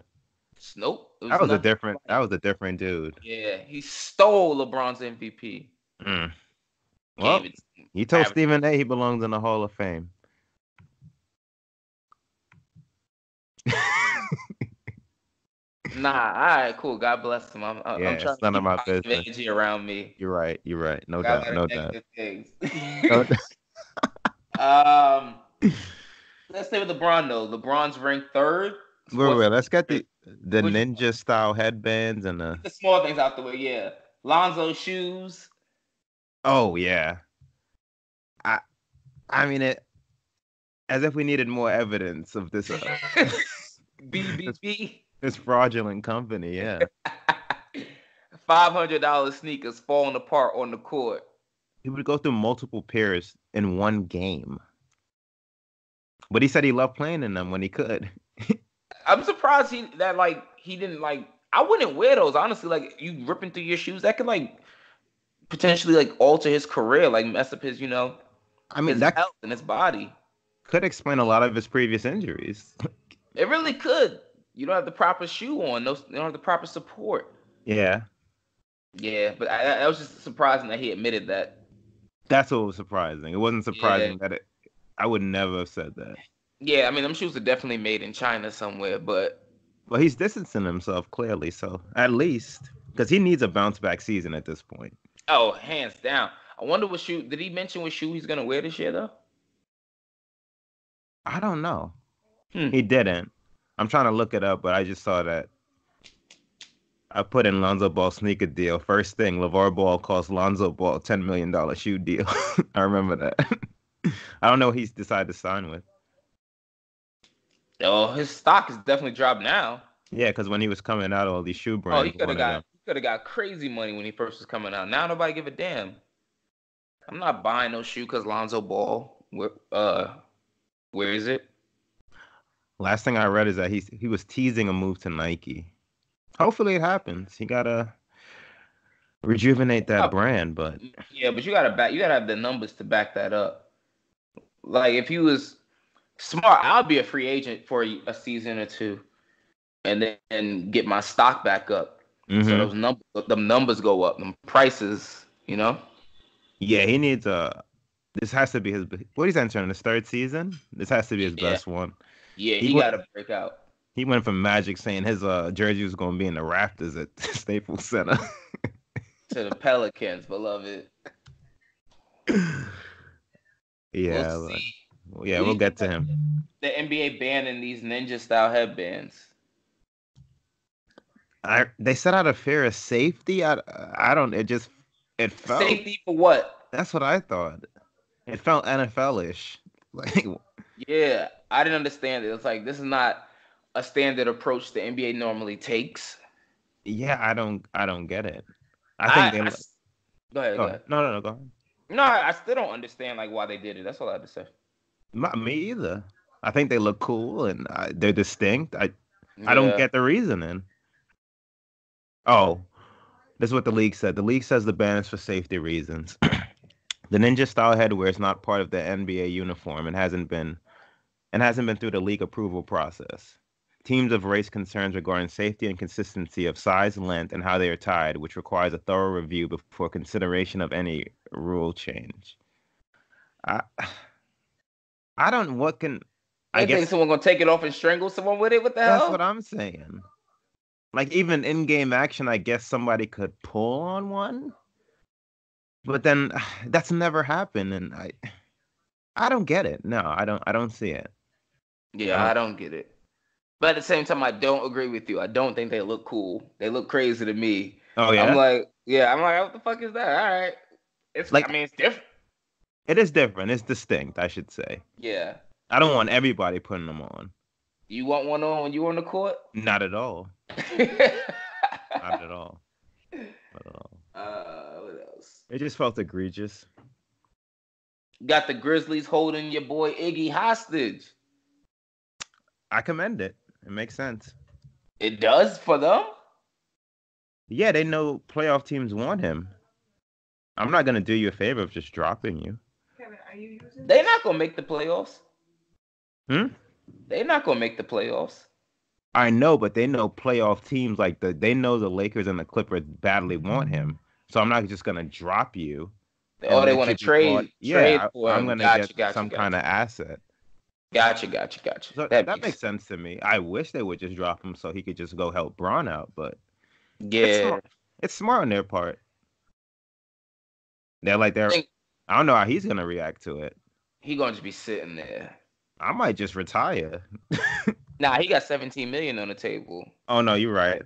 Speaker 2: Nope.
Speaker 3: That was a different dude.
Speaker 2: Yeah, he stole LeBron's MVP.
Speaker 3: Well, he told Stephen A. he belongs in the Hall of Fame.
Speaker 2: Nah, all right, cool. God bless him. I'm trying to
Speaker 3: none of my business.
Speaker 2: Energy around me.
Speaker 3: You're right. No doubt.
Speaker 2: Let's stay with LeBron though. LeBron's ranked third.
Speaker 3: Wait. Let's get the ninja style headbands and the
Speaker 2: small things out the way. Yeah, Lonzo shoes.
Speaker 3: Oh yeah. I mean it. As if we needed more evidence of this.
Speaker 2: BBB.
Speaker 3: This fraudulent company, yeah.
Speaker 2: $500 sneakers falling apart on the court.
Speaker 3: He would go through multiple pairs in one game. But he said he loved playing in them when he could.
Speaker 2: I'm surprised he didn't like. I wouldn't wear those honestly. Like you ripping through your shoes, that could like potentially like alter his career, like mess up his, his health and his body.
Speaker 3: Could explain a lot of his previous injuries.
Speaker 2: It really could. You don't have the proper shoe on. You don't have the proper support.
Speaker 3: Yeah.
Speaker 2: Yeah, but I was just surprising that he admitted that.
Speaker 3: That's what was surprising. It wasn't surprising that I would never have said that.
Speaker 2: Yeah, I mean, them shoes are definitely made in China somewhere, but...
Speaker 3: Well, he's distancing himself, clearly, so at least. Because he needs a bounce-back season at this point.
Speaker 2: Oh, hands down. I wonder what shoe... Did he mention what shoe he's going to wear this year, though?
Speaker 3: I don't know. He didn't. I'm trying to look it up, but I just saw that. I put in Lonzo Ball sneaker deal. First thing, LeVar Ball calls Lonzo Ball $10 million shoe deal. I remember that. I don't know who he's decided to sign with.
Speaker 2: Oh, his stock has definitely dropped now.
Speaker 3: Yeah, because when he was coming out, all these shoe brands.
Speaker 2: Oh, he could have got crazy money when he first was coming out. Now nobody give a damn. I'm not buying no shoe because Lonzo Ball. Where is it?
Speaker 3: Last thing I read is that he was teasing a move to Nike. Hopefully it happens. He gotta rejuvenate that brand, but
Speaker 2: yeah, but you gotta have the numbers to back that up. Like if he was smart, I'll be a free agent for a season or two, and then get my stock back up. So
Speaker 3: Mm-hmm.
Speaker 2: the numbers go up, them prices, you know.
Speaker 3: Yeah, he needs a. This has to be his. What he's entering his third season. This has to be his
Speaker 2: Yeah,
Speaker 3: best one.
Speaker 2: yeah,
Speaker 3: He
Speaker 2: he
Speaker 3: went.
Speaker 2: got to break out
Speaker 3: He went from Magic saying his jersey was going to be in the rafters at Staples Center.
Speaker 2: to the Pelicans, beloved. We'll
Speaker 3: Yeah,
Speaker 2: see.
Speaker 3: yeah,
Speaker 2: What do
Speaker 3: we'll
Speaker 2: you think
Speaker 3: get to him.
Speaker 2: the NBA banning these ninja style headbands?
Speaker 3: They said out of fear of safety. I don't. It felt.
Speaker 2: Safety for what?
Speaker 3: That's what I thought. It felt NFL-ish. Like,
Speaker 2: Yeah, I didn't understand it. It's like this is not a standard approach the NBA normally takes.
Speaker 3: yeah, I don't get it. I think
Speaker 2: I,
Speaker 3: they.
Speaker 2: I go ahead,
Speaker 3: Go
Speaker 2: go
Speaker 3: ahead.
Speaker 2: ahead.
Speaker 3: No, go ahead.
Speaker 2: No, I still don't understand like why they did it. That's all I had to say.
Speaker 3: Not me either. I think they look cool and they're distinct. I don't
Speaker 2: Yeah,
Speaker 3: get the reasoning. Oh, this is what the league said. The league says the ban is for safety reasons. The ninja style headwear is not part of the NBA uniform and hasn't been through the league approval process. Teams have raised concerns regarding safety and consistency of size, length, and how they are tied, which requires a thorough review before consideration of any rule change. I I don't what can I
Speaker 2: they think
Speaker 3: guess
Speaker 2: someone gonna take it off and strangle someone with it. What the
Speaker 3: that's what
Speaker 2: hell?
Speaker 3: I'm saying. Like even in-game action, I guess somebody could pull on one, but then that's never happened, and I don't get it. No, I don't see it. I
Speaker 2: Yeah,
Speaker 3: don't.
Speaker 2: I don't get it. But at the same time, I don't agree with you. I don't think they look cool. They look crazy to me.
Speaker 3: Oh
Speaker 2: I'm
Speaker 3: yeah,
Speaker 2: like, yeah, I'm like, what the fuck is that? All right, I
Speaker 3: like
Speaker 2: mean, it's different.
Speaker 3: it is different. It's distinct, I should say.
Speaker 2: Yeah,
Speaker 3: I don't want everybody putting them on.
Speaker 2: you want one on when you on the court?
Speaker 3: Not at all. Not at all. Not at all.
Speaker 2: What else?
Speaker 3: It just felt egregious.
Speaker 2: Got the Grizzlies holding your boy Iggy hostage.
Speaker 3: I commend it. It makes sense.
Speaker 2: It does for them.
Speaker 3: Yeah, they know playoff teams want him. I'm not gonna do you a favor of just dropping you.
Speaker 2: They're not gonna make the playoffs.
Speaker 3: Hmm?
Speaker 2: They're not gonna make the playoffs.
Speaker 3: I know, but they know playoff teams they know the Lakers and the Clippers badly want him. So I'm not just gonna drop you
Speaker 2: Oh,
Speaker 3: and
Speaker 2: they
Speaker 3: let
Speaker 2: want
Speaker 3: you
Speaker 2: to
Speaker 3: be bought.
Speaker 2: trade
Speaker 3: Yeah,
Speaker 2: for
Speaker 3: I'm
Speaker 2: him.
Speaker 3: gonna get
Speaker 2: Gotcha.
Speaker 3: some kind of asset.
Speaker 2: Gotcha.
Speaker 3: So
Speaker 2: That
Speaker 3: that makes
Speaker 2: makes
Speaker 3: sense to me. I wish they would just drop him so he could just go help Braun out, but it's
Speaker 2: yeah.
Speaker 3: smart. It's smart on their part. They're like
Speaker 2: I think
Speaker 3: I don't know how he's gonna react to it.
Speaker 2: he gonna just be sitting there.
Speaker 3: I might just retire.
Speaker 2: Nah, he got 17 million on the table.
Speaker 3: Oh no, you're right.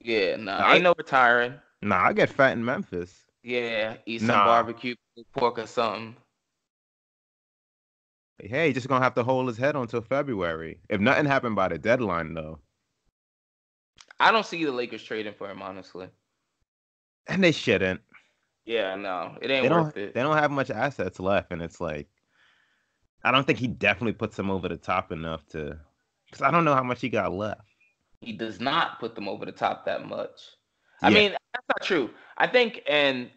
Speaker 2: Yeah, nah,
Speaker 3: I,
Speaker 2: ain't no retiring.
Speaker 3: I get fat in Memphis.
Speaker 2: Yeah, eat some
Speaker 3: Nah.
Speaker 2: barbecue pork or something.
Speaker 3: Hey, just gonna have to hold his head until February. If nothing happened by the deadline, though,
Speaker 2: I don't see the Lakers trading for him, honestly.
Speaker 3: and they shouldn't.
Speaker 2: Yeah, no, it ain't worth it.
Speaker 3: They don't have much assets left, and it's like I don't think he definitely puts them over the top enough to. Because I don't know how much he got left.
Speaker 2: He does not put them over the top that much. I
Speaker 3: Yeah.
Speaker 2: mean, that's not true. I think, and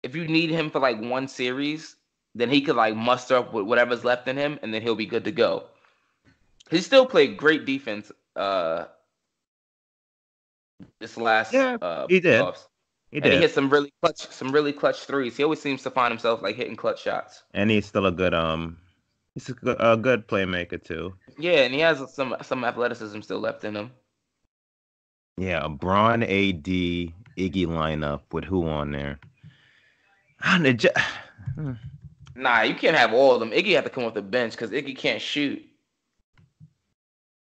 Speaker 2: if you need him for like one series, then he could like muster up with whatever's left in him, and then he'll be good to go. He still played great defense this last
Speaker 3: Yeah, he did.
Speaker 2: playoffs.
Speaker 3: He
Speaker 2: And he
Speaker 3: did,
Speaker 2: hit some really clutch threes. He always seems to find himself like hitting clutch shots.
Speaker 3: and he's still a good he's a good playmaker too.
Speaker 2: Yeah, and he has some athleticism still left in him.
Speaker 3: Yeah, a Braun, AD, Iggy lineup with who on there? And it just,
Speaker 2: Nah, you can't have all of them. Iggy had to come off the bench because Iggy can't shoot.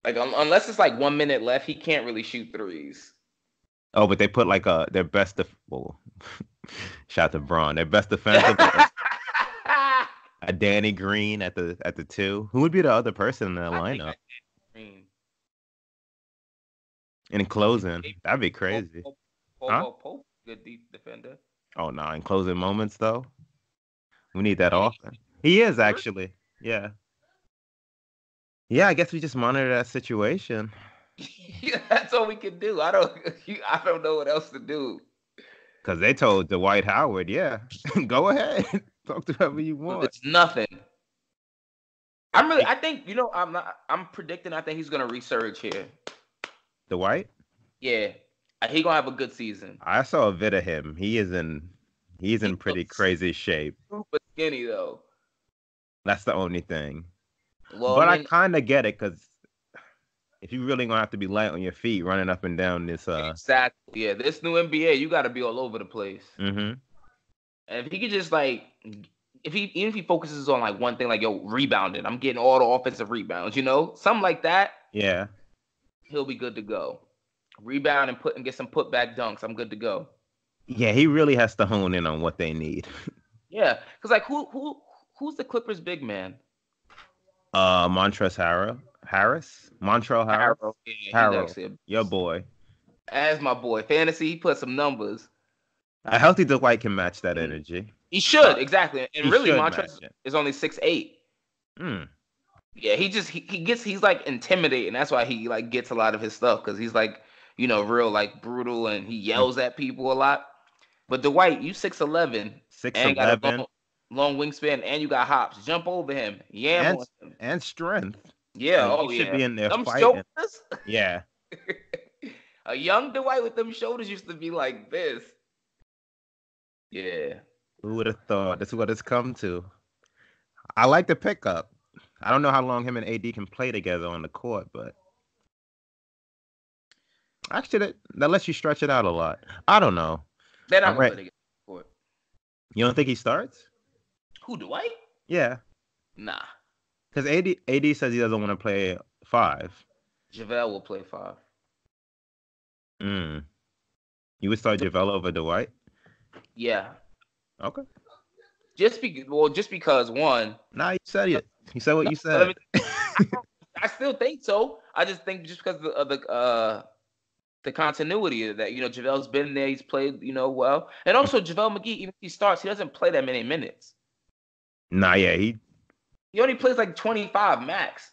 Speaker 2: Like unless it's like 1 minute left, he can't really shoot threes.
Speaker 3: oh, but they put like their best. Well, shout to Braun. Their best defensive. A Danny Green at the two. Who would be the other person in that lineup? In closing, that'd be crazy.
Speaker 2: Pope, good deep defender.
Speaker 3: Oh no, in closing moments though, we need that often. He is actually, yeah. Yeah, I guess we just monitor that situation.
Speaker 2: Yeah, that's all we can do. I don't know what else to do.
Speaker 3: Because they told Dwight Howard, yeah, go ahead, talk to whoever you want.
Speaker 2: It's nothing. I think, I'm predicting I think he's gonna resurge here.
Speaker 3: Dwight?
Speaker 2: Yeah. He gonna have a good season.
Speaker 3: I saw a vid of him. He's in pretty
Speaker 2: looks
Speaker 3: crazy shape.
Speaker 2: super skinny though.
Speaker 3: That's the only thing.
Speaker 2: Well,
Speaker 3: But
Speaker 2: I
Speaker 3: I
Speaker 2: mean,
Speaker 3: kind of get it because if you really gonna have to be light on your feet running up and down this
Speaker 2: exactly. Yeah, this new NBA, you got to be all over the place.
Speaker 3: Mm-hmm.
Speaker 2: And if he could just like, even if he focuses on like one thing, like rebounding, I'm getting all the offensive rebounds, something like that.
Speaker 3: Yeah.
Speaker 2: He'll be good to go. Rebound and get some putback dunks. I'm good to go.
Speaker 3: Yeah, he really has to hone in on what they need.
Speaker 2: Yeah, because like who's the Clippers big man?
Speaker 3: Montrezl Harris. Montrezl Harris.
Speaker 2: Harrell. Yeah, he's
Speaker 3: Harrell,
Speaker 2: actually
Speaker 3: your boy.
Speaker 2: as my boy. Fantasy, he put some numbers.
Speaker 3: A healthy Dwight can match that energy.
Speaker 2: He should, exactly. And
Speaker 3: he
Speaker 2: really,
Speaker 3: should
Speaker 2: Montrezl is only 6'8".
Speaker 3: Mm.
Speaker 2: Yeah, he's like intimidating. That's why he like gets a lot of his stuff because he's like, real like brutal and he yells at people a lot. But Dwight, you 6'11", and got a long wingspan, and you got hops. Jump over him, on him,
Speaker 3: and strength.
Speaker 2: Yeah,
Speaker 3: like, he should be in there
Speaker 2: them
Speaker 3: fighting.
Speaker 2: Shoulders?
Speaker 3: Yeah,
Speaker 2: a young Dwight with them shoulders used to be like this. Yeah.
Speaker 3: Who would have thought? That's what it's come to. I like the pickup. I don't know how long him and AD can play together on the court, but actually, that lets you stretch it out a lot. I don't know.
Speaker 2: They're not gonna play together on the court.
Speaker 3: You don't think he starts?
Speaker 2: Who, Dwight?
Speaker 3: Yeah.
Speaker 2: Nah.
Speaker 3: Because AD says he doesn't want to play 5.
Speaker 2: JaVale will play 5.
Speaker 3: You would start JaVale over Dwight?
Speaker 2: Yeah.
Speaker 3: Okay.
Speaker 2: Just because one.
Speaker 3: Nah, you said it. You said what you said.
Speaker 2: I still think so. I just think just because of the continuity of that, JaVale's been there, he's played, well, and also JaVale McGee, even if he starts, he doesn't play that many minutes.
Speaker 3: Nah, yeah,
Speaker 2: he only plays like 25 max.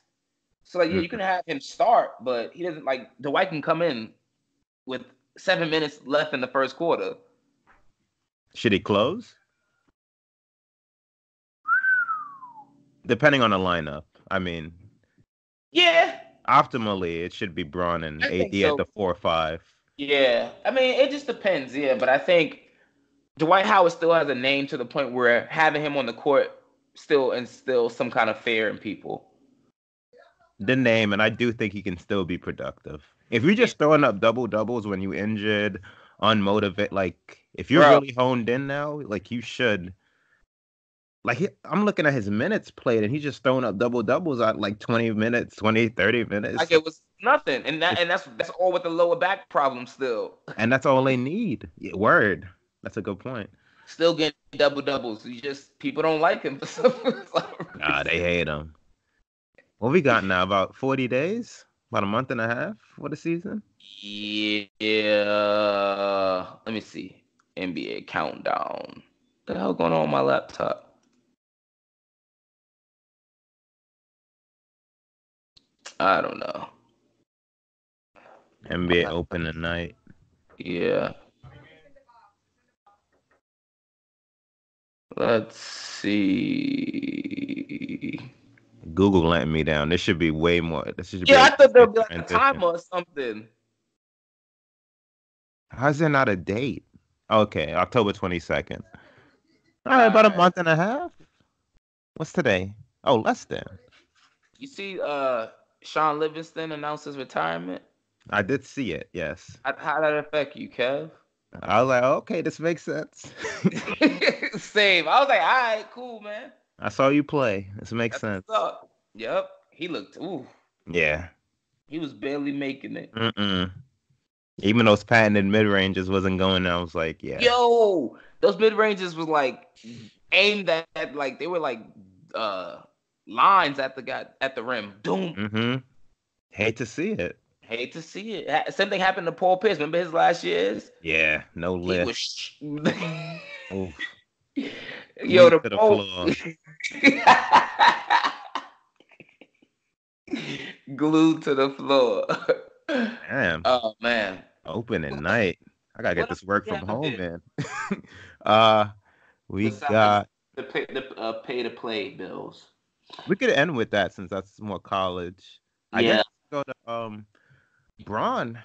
Speaker 2: So like, yeah, you can have him start, but he doesn't like Dwight can come in with 7 minutes left in the first quarter.
Speaker 3: Should he close? Depending on the lineup. I mean,
Speaker 2: yeah.
Speaker 3: Optimally, it should be Braun and AD at the 4-5.
Speaker 2: Yeah. I mean, it just depends, yeah. But I think Dwight Howard still has a name to the point where having him on the court still instills some kind of fear in people.
Speaker 3: The name, and I do think he can still be productive. If you're just throwing up double-doubles when you injured, unmotivated, like, if you're really honed in now, like, you should. Like, I'm looking at his minutes played, and he's just throwing up double-doubles at, like, 20 minutes, 20, 30 minutes.
Speaker 2: Like, it was nothing. And that's all with the lower back problem still.
Speaker 3: And that's all they need. Word. That's a good point.
Speaker 2: Still getting double-doubles. People don't like him for some reason.
Speaker 3: Nah, they hate him. What we got now? About 40 days? About a month and a half for the season?
Speaker 2: Yeah. Let me see. NBA countdown. What the hell going on my laptop? I don't know.
Speaker 3: NBA open tonight.
Speaker 2: Yeah. Let's see.
Speaker 3: Google letting me down. This should be way more. I
Speaker 2: thought there would be like a timer or something.
Speaker 3: How's there not a date? Okay, October 22nd. All right, about a month and a half. What's today? Oh, less than.
Speaker 2: You see, Sean Livingston announced his retirement.
Speaker 3: I did see it. Yes.
Speaker 2: How did that affect you, Kev?
Speaker 3: I was like, okay, this makes sense.
Speaker 2: Same. I was like, all right, cool, man.
Speaker 3: I saw you play. This makes sense.
Speaker 2: Yep. He looked. Ooh.
Speaker 3: Yeah.
Speaker 2: He was barely making it.
Speaker 3: Even those patented mid ranges wasn't going. I was like, yeah.
Speaker 2: Yo, those mid ranges was like aimed at like they were like lines at the rim. Doom.
Speaker 3: Hate to see it.
Speaker 2: Same thing happened to Paul Pierce. Remember his last years?
Speaker 3: Yeah, no lift.
Speaker 2: Yo, the
Speaker 3: floor.
Speaker 2: Glued to the floor.
Speaker 3: Damn.
Speaker 2: Oh man.
Speaker 3: Open at night. I gotta get this work from home, man. We got
Speaker 2: the pay to play bills.
Speaker 3: We could end with that since that's more college. I guess go to Braun.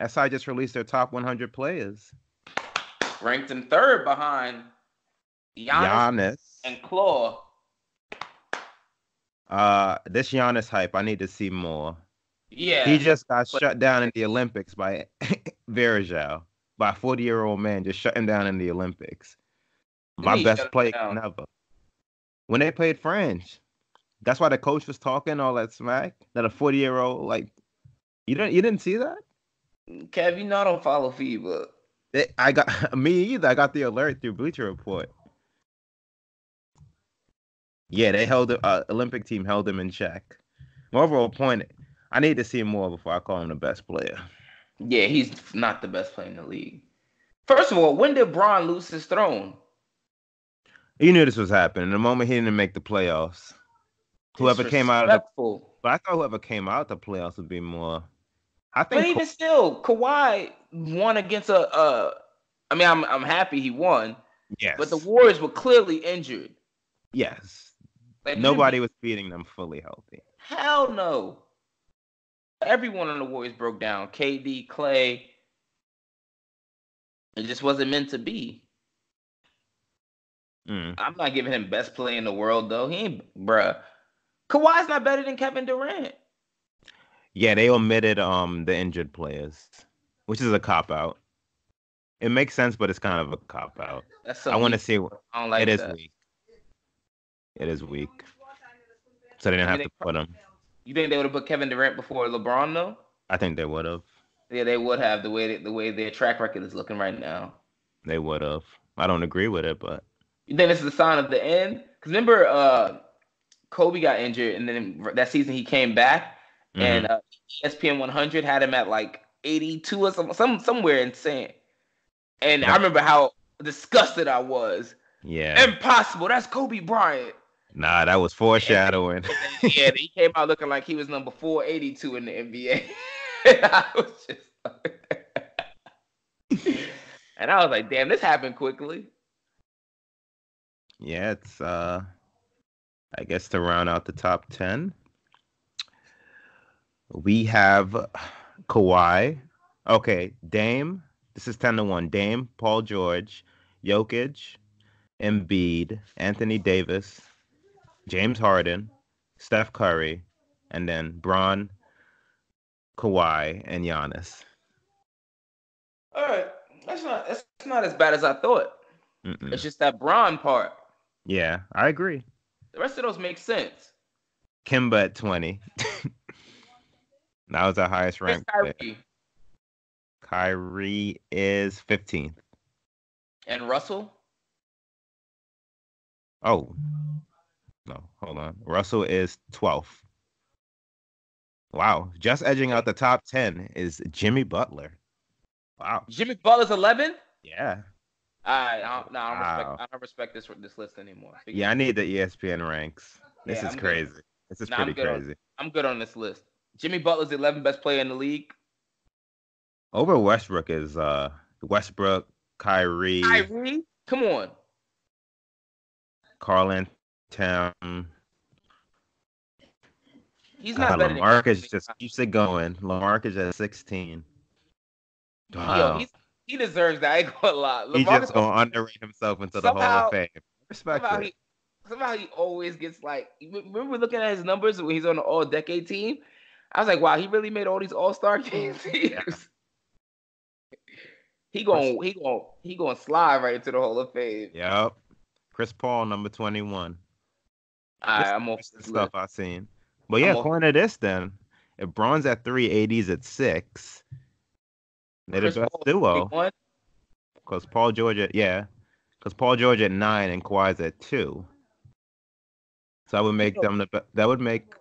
Speaker 3: SI just released their top 100 players.
Speaker 2: Ranked in third behind Giannis. And Claw.
Speaker 3: This Giannis hype, I need to see more.
Speaker 2: Yeah.
Speaker 3: He just got shut down in the Olympics by Virgil. By a 40-year-old man just shut him down in the Olympics. My best player ever. When they played French. That's why the coach was talking all that smack. That a 40-year-old, like, you didn't see that?
Speaker 2: Kev, you know I don't follow FIBA.
Speaker 3: Me either. I got the alert through Bleacher Report. Yeah, they held the Olympic team held him in check. My overall point, I need to see more before I call him the best player.
Speaker 2: Yeah, he's not the best player in the league. First of all, when did Bron lose his throne?
Speaker 3: You knew this was happening. The moment he didn't make the playoffs. Whoever came out of the, but I thought whoever came out the playoffs would be more. I think,
Speaker 2: but even still, Kawhi won against I mean, I'm happy he won.
Speaker 3: Yes.
Speaker 2: But the Warriors were clearly injured.
Speaker 3: Yes. Like, nobody was beating them fully healthy.
Speaker 2: Hell no. Everyone on the Warriors broke down. KD, Clay. It just wasn't meant to be. I'm not giving him best play in the world though. He ain't, bruh. Kawhi's not better than Kevin Durant.
Speaker 3: Yeah, they omitted the injured players, which is a cop out. It makes sense, but it's kind of a cop out. I want to see.
Speaker 2: I don't like
Speaker 3: it is
Speaker 2: that.
Speaker 3: weak. It is weak. So they didn't have to put him.
Speaker 2: You think they would have put Kevin Durant before LeBron though?
Speaker 3: I think they would have.
Speaker 2: Yeah, they would have the way their track record is looking right now.
Speaker 3: They would have. I don't agree with it, but
Speaker 2: you think this is a sign of the end? Because remember, Kobe got injured, and then that season he came back, and ESPN 100 had him at like 82 or somewhere insane. And I remember how disgusted I was.
Speaker 3: Yeah.
Speaker 2: Impossible. That's Kobe Bryant.
Speaker 3: Nah, that was foreshadowing.
Speaker 2: Yeah, he came out looking like he was number 482 in the NBA. I was just and I was like, damn, this happened quickly.
Speaker 3: Yeah, it's I guess to round out the top 10, we have Kawhi. Okay, Dame. This is 10-1. Dame, Paul George, Jokic, Embiid, Anthony Davis, James Harden, Steph Curry, and then Bron, Kawhi, and Giannis.
Speaker 2: All right, that's not as bad as I thought. It's just that Bron part.
Speaker 3: Yeah, I agree.
Speaker 2: The rest of those make sense.
Speaker 3: Kimba at 20. That was our highest ranked player. Kyrie is 15th.
Speaker 2: And Russell?
Speaker 3: Oh. No, hold on. Russell is 12th. Wow. Just edging out the top 10 is Jimmy Butler. Wow.
Speaker 2: Jimmy Butler's 11th?
Speaker 3: Yeah.
Speaker 2: I don't respect this list anymore.
Speaker 3: Yeah, I need the ESPN ranks. This is crazy. This is pretty crazy.
Speaker 2: I'm good on this list. Jimmy Butler's the 11th best player in the league.
Speaker 3: Over Westbrook is Westbrook, Kyrie.
Speaker 2: Kyrie? Come on.
Speaker 3: Karl Anthony.
Speaker 2: He's not better than
Speaker 3: LaMarcus just keeps it going. LaMarcus at 16. Wow.
Speaker 2: Yo, he deserves that. I ain't gonna lie.
Speaker 3: He's just gonna underrate himself into the Hall of Fame. Respect it.
Speaker 2: Somehow he always gets like. Remember looking at his numbers when he's on the All-Decade team? I was like, wow, he really made all these All-Star games. Yeah. He gonna slide right into the Hall of Fame.
Speaker 3: Yep. Chris Paul, number 21.
Speaker 2: I'm off
Speaker 3: the stuff I've seen. But yeah, according to this, then if Bron's at 3, AD's at 6, they're the best duo. Because Paul George at 9 and Kawhi's at 2. So that would make that would make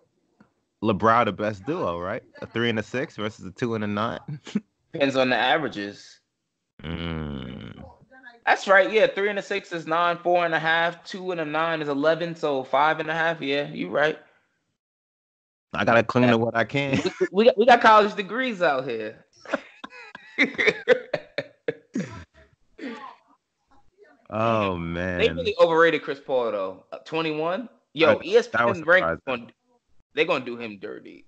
Speaker 3: LeBron the best duo, right? A 3 and a 6 versus a 2 and a 9.
Speaker 2: Depends on the averages. That's right. Yeah, 3 and a 6 is 9, 4.5. 2 and a 9 is 11. So 5.5. Yeah, you right.
Speaker 3: I gotta cling to what I can.
Speaker 2: We got college degrees out here.
Speaker 3: Oh man,
Speaker 2: they really overrated Chris Paul though. 21. Yo, ESPN ranked. They're gonna do him dirty.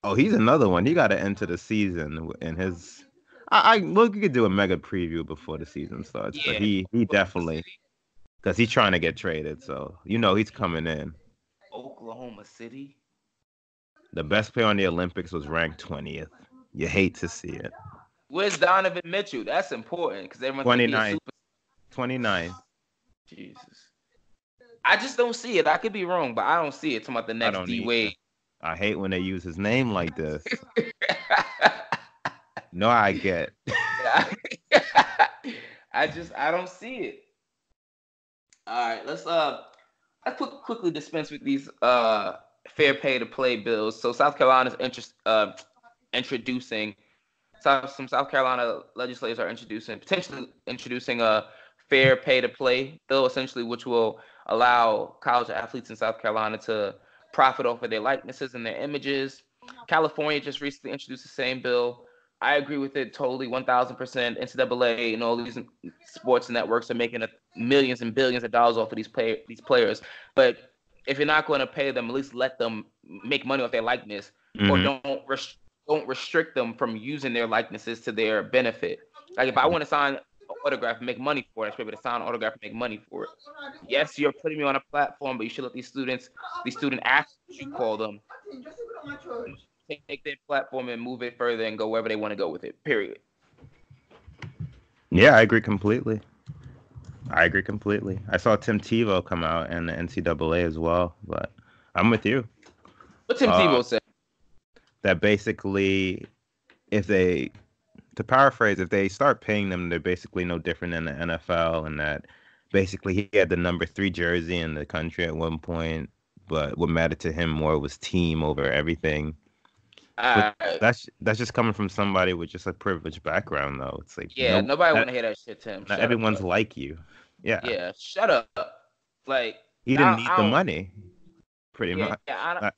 Speaker 3: Oh, he's another one. He got to enter the season in his. We could do a mega preview before the season starts, but
Speaker 2: Yeah.
Speaker 3: he definitely, because he's trying to get traded, so he's coming in.
Speaker 2: Oklahoma City.
Speaker 3: The best player on the Olympics was ranked 20th. You hate to see it.
Speaker 2: Where's Donovan Mitchell? That's important because everyone's gonna be a
Speaker 3: 29.
Speaker 2: super.
Speaker 3: 29.
Speaker 2: Jesus. I just don't see it. I could be wrong, but I don't see it. Talking about the
Speaker 3: I
Speaker 2: next
Speaker 3: don't
Speaker 2: D
Speaker 3: either.
Speaker 2: Wade.
Speaker 3: I hate when they use his name like this. No, I get.
Speaker 2: I don't see it. All right, let's quickly dispense with these fair pay to play bills. So South Carolina's introducing some South Carolina legislators are potentially introducing a fair pay to play bill, essentially, which will allow college athletes in South Carolina to profit off of their likenesses and their images. California just recently introduced the same bill. I agree with it totally, 1,000%. NCAA and all these sports networks are making millions and billions of dollars off of these players. But if you're not going to pay them, at least let them make money off their likeness, or don't restrict them from using their likenesses to their benefit. Like if I want to sign an autograph and make money for it, I should be able to sign an autograph and make money for it. Yes, you're putting me on a platform, but you should let these student athletes, you call them, take their platform and move it further and go wherever they want to go with it. Period.
Speaker 3: Yeah, I agree completely. I saw Tim Tebow come out and the NCAA as well, but I'm with you.
Speaker 2: What Tim Tebow said?
Speaker 3: That basically, to paraphrase, if they start paying them, they're basically no different than the NFL, and that basically he had the number 3 jersey in the country at one point, but what mattered to him more was team over everything. That's just coming from somebody with just a privileged background, though. It's like
Speaker 2: nobody want to hear that shit, Tim.
Speaker 3: Not everyone's like you.
Speaker 2: Yeah, shut up. Like
Speaker 3: he didn't need the money, pretty much.
Speaker 2: Yeah,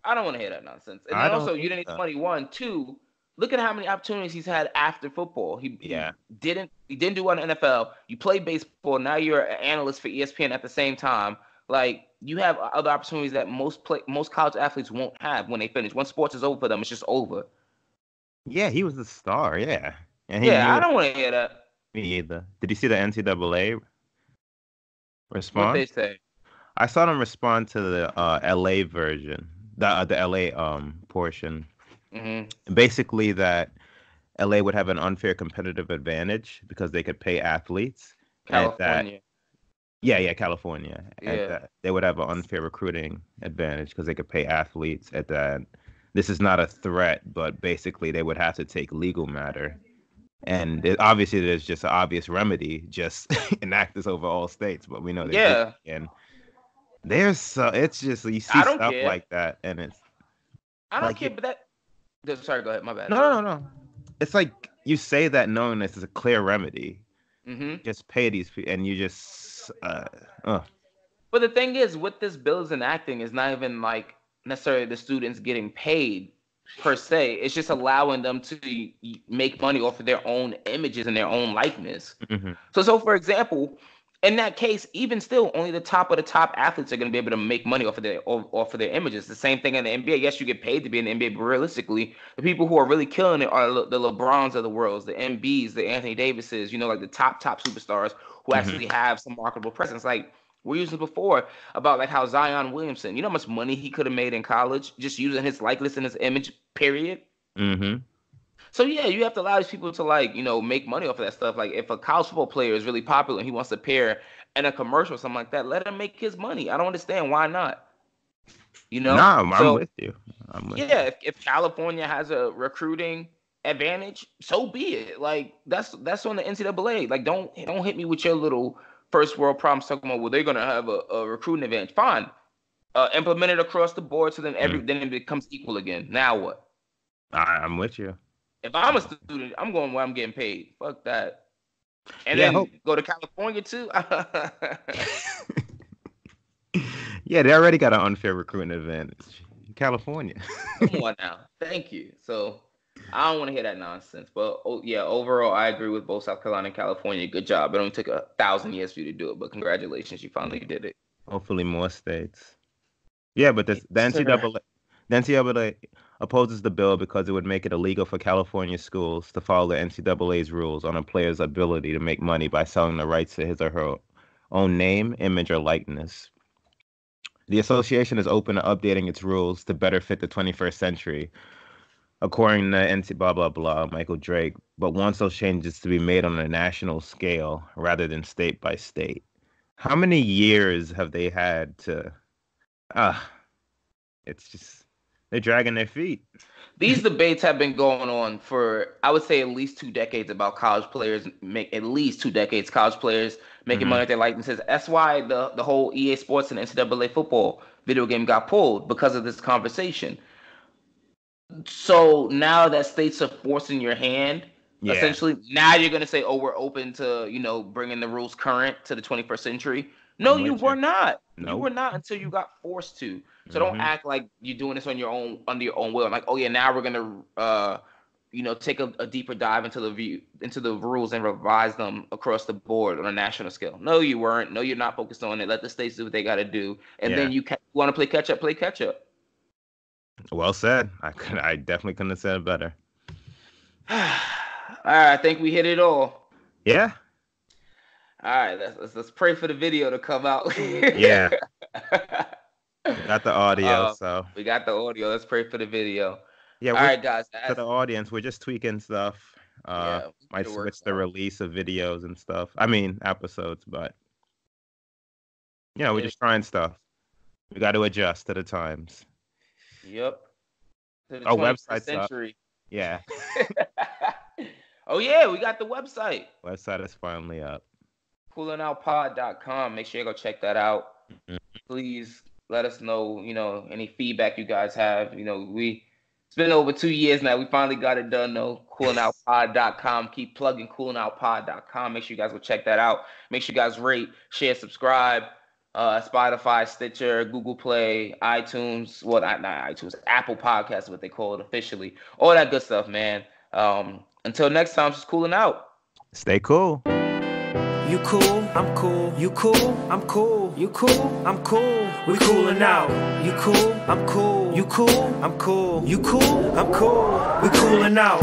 Speaker 2: I don't want to hear that nonsense. And then also, you didn't need the money. 1, 2. Look at how many opportunities he's had after football. He didn't do well in the NFL. You play baseball. Now you're an analyst for ESPN at the same time. Like you have other opportunities that most college athletes won't have when they finish. Once sports is over for them, it's just over.
Speaker 3: Yeah, he was the star. Yeah, and
Speaker 2: I don't want to hear that.
Speaker 3: Me either. Did you see the NCAA response?
Speaker 2: What they say?
Speaker 3: I saw them respond to the LA version, the LA portion.
Speaker 2: Mm-hmm.
Speaker 3: Basically, that LA would have an unfair competitive advantage because they could pay athletes.
Speaker 2: California.
Speaker 3: California. Yeah. And that they would have an unfair recruiting advantage because they could pay athletes. At that, this is not a threat, but basically they would have to take legal matter. And obviously, there's just an obvious remedy: just enact this over all states. But we know that. And it's just you see stuff like that, and it's.
Speaker 2: I don't care, but that. Sorry, go ahead. My bad.
Speaker 3: No. It's like you say that knowing this is a clear remedy.
Speaker 2: Mm-hmm.
Speaker 3: Just pay these people, and you just.
Speaker 2: But the thing is, what this bill is enacting is not even like necessarily the students getting paid per se. It's just allowing them to make money off of their own images and their own likeness.
Speaker 3: Mm-hmm.
Speaker 2: So for example, in that case, even still, only the top of the top athletes are going to be able to make money off of their images. The same thing in the NBA. Yes, you get paid to be in the NBA, but realistically, the people who are really killing it are the LeBrons of the world, the MBs, the Anthony Davises, like the top superstars who actually have some marketable presence. Like we used before about like how Zion Williamson, you know how much money he could have made in college just using his likeness and his image, period.
Speaker 3: Mm-hmm.
Speaker 2: So yeah, you have to allow these people to make money off of that stuff. Like if a college football player is really popular and he wants to appear in a commercial or something like that, let him make his money. I don't understand why not.
Speaker 3: I'm with you.
Speaker 2: If California has a recruiting advantage, so be it. Like that's on the NCAA. Like don't hit me with your little first world problems talking about they're gonna have a recruiting advantage. Fine, implement it across the board so then then it becomes equal again. Now what?
Speaker 3: I'm with you.
Speaker 2: If I'm a student, I'm going where I'm getting paid. Fuck that. And then go to California too.
Speaker 3: Yeah, they already got an unfair recruiting advantage. California.
Speaker 2: Come on now. Thank you. So I don't want to hear that nonsense. But overall, I agree with both South Carolina and California. Good job. It only took 1,000 years for you to do it, but congratulations, you finally did it.
Speaker 3: Hopefully more states. Yeah, but the NCAA opposes the bill because it would make it illegal for California schools to follow the NCAA's rules on a player's ability to make money by selling the rights to his or her own name, image, or likeness. The association is open to updating its rules to better fit the 21st century, according to NC blah, blah, blah, Michael Drake, but wants those changes to be made on a national scale rather than state by state. How many years have they had to... it's just... They're dragging their feet.
Speaker 2: These debates have been going on for, I would say, at least 2 decades about college players making money with their likeness. That's why the whole EA Sports and NCAA football video game got pulled, because of this conversation. So now that states are forcing your hand, essentially, now you're going to say, oh, we're open to, bringing the rules current to the 21st century. No, you were not. Nope. You were not until you got forced to. So don't act like you're doing this on your own, under your own will. Like, oh yeah, now we're gonna, take a deeper dive into the rules and revise them across the board on a national scale. No, you weren't. No, you're not focused on it. Let the states do what they got to do, and then you want to play catch up. Play catch up.
Speaker 3: Well said. I definitely couldn't have said it better.
Speaker 2: All right, I think we hit it all.
Speaker 3: Yeah.
Speaker 2: All right, let's pray for the video to come out.
Speaker 3: Yeah. We got the audio, so.
Speaker 2: We got the audio. Let's pray for the video.
Speaker 3: Yeah.
Speaker 2: All right, guys.
Speaker 3: To the audience, we're just tweaking stuff. Might switch the release of videos and stuff. I mean, episodes, but we're just trying stuff. We got to adjust to the times.
Speaker 2: Yep. To the
Speaker 3: Our website's
Speaker 2: century.
Speaker 3: Up. Yeah.
Speaker 2: Oh yeah, we got the website.
Speaker 3: Website is finally up.
Speaker 2: CoolingOutPod.com. Make sure you go check that out. Mm-hmm. Please let us know, any feedback you guys have. It's been over 2 years now. We finally got it done, though. CoolingOutPod.com. Keep plugging CoolingOutPod.com. Make sure you guys go check that out. Make sure you guys rate, share, subscribe. Spotify, Stitcher, Google Play, iTunes. Well, not iTunes. Apple Podcasts is what they call it officially. All that good stuff, man. Until next time, just cooling out.
Speaker 3: Stay cool.
Speaker 1: You cool, I'm cool. You cool, I'm cool. You cool, I'm cool. We coolin' out. You cool, I'm cool. You cool, I'm cool. You cool, I'm cool. We coolin' out.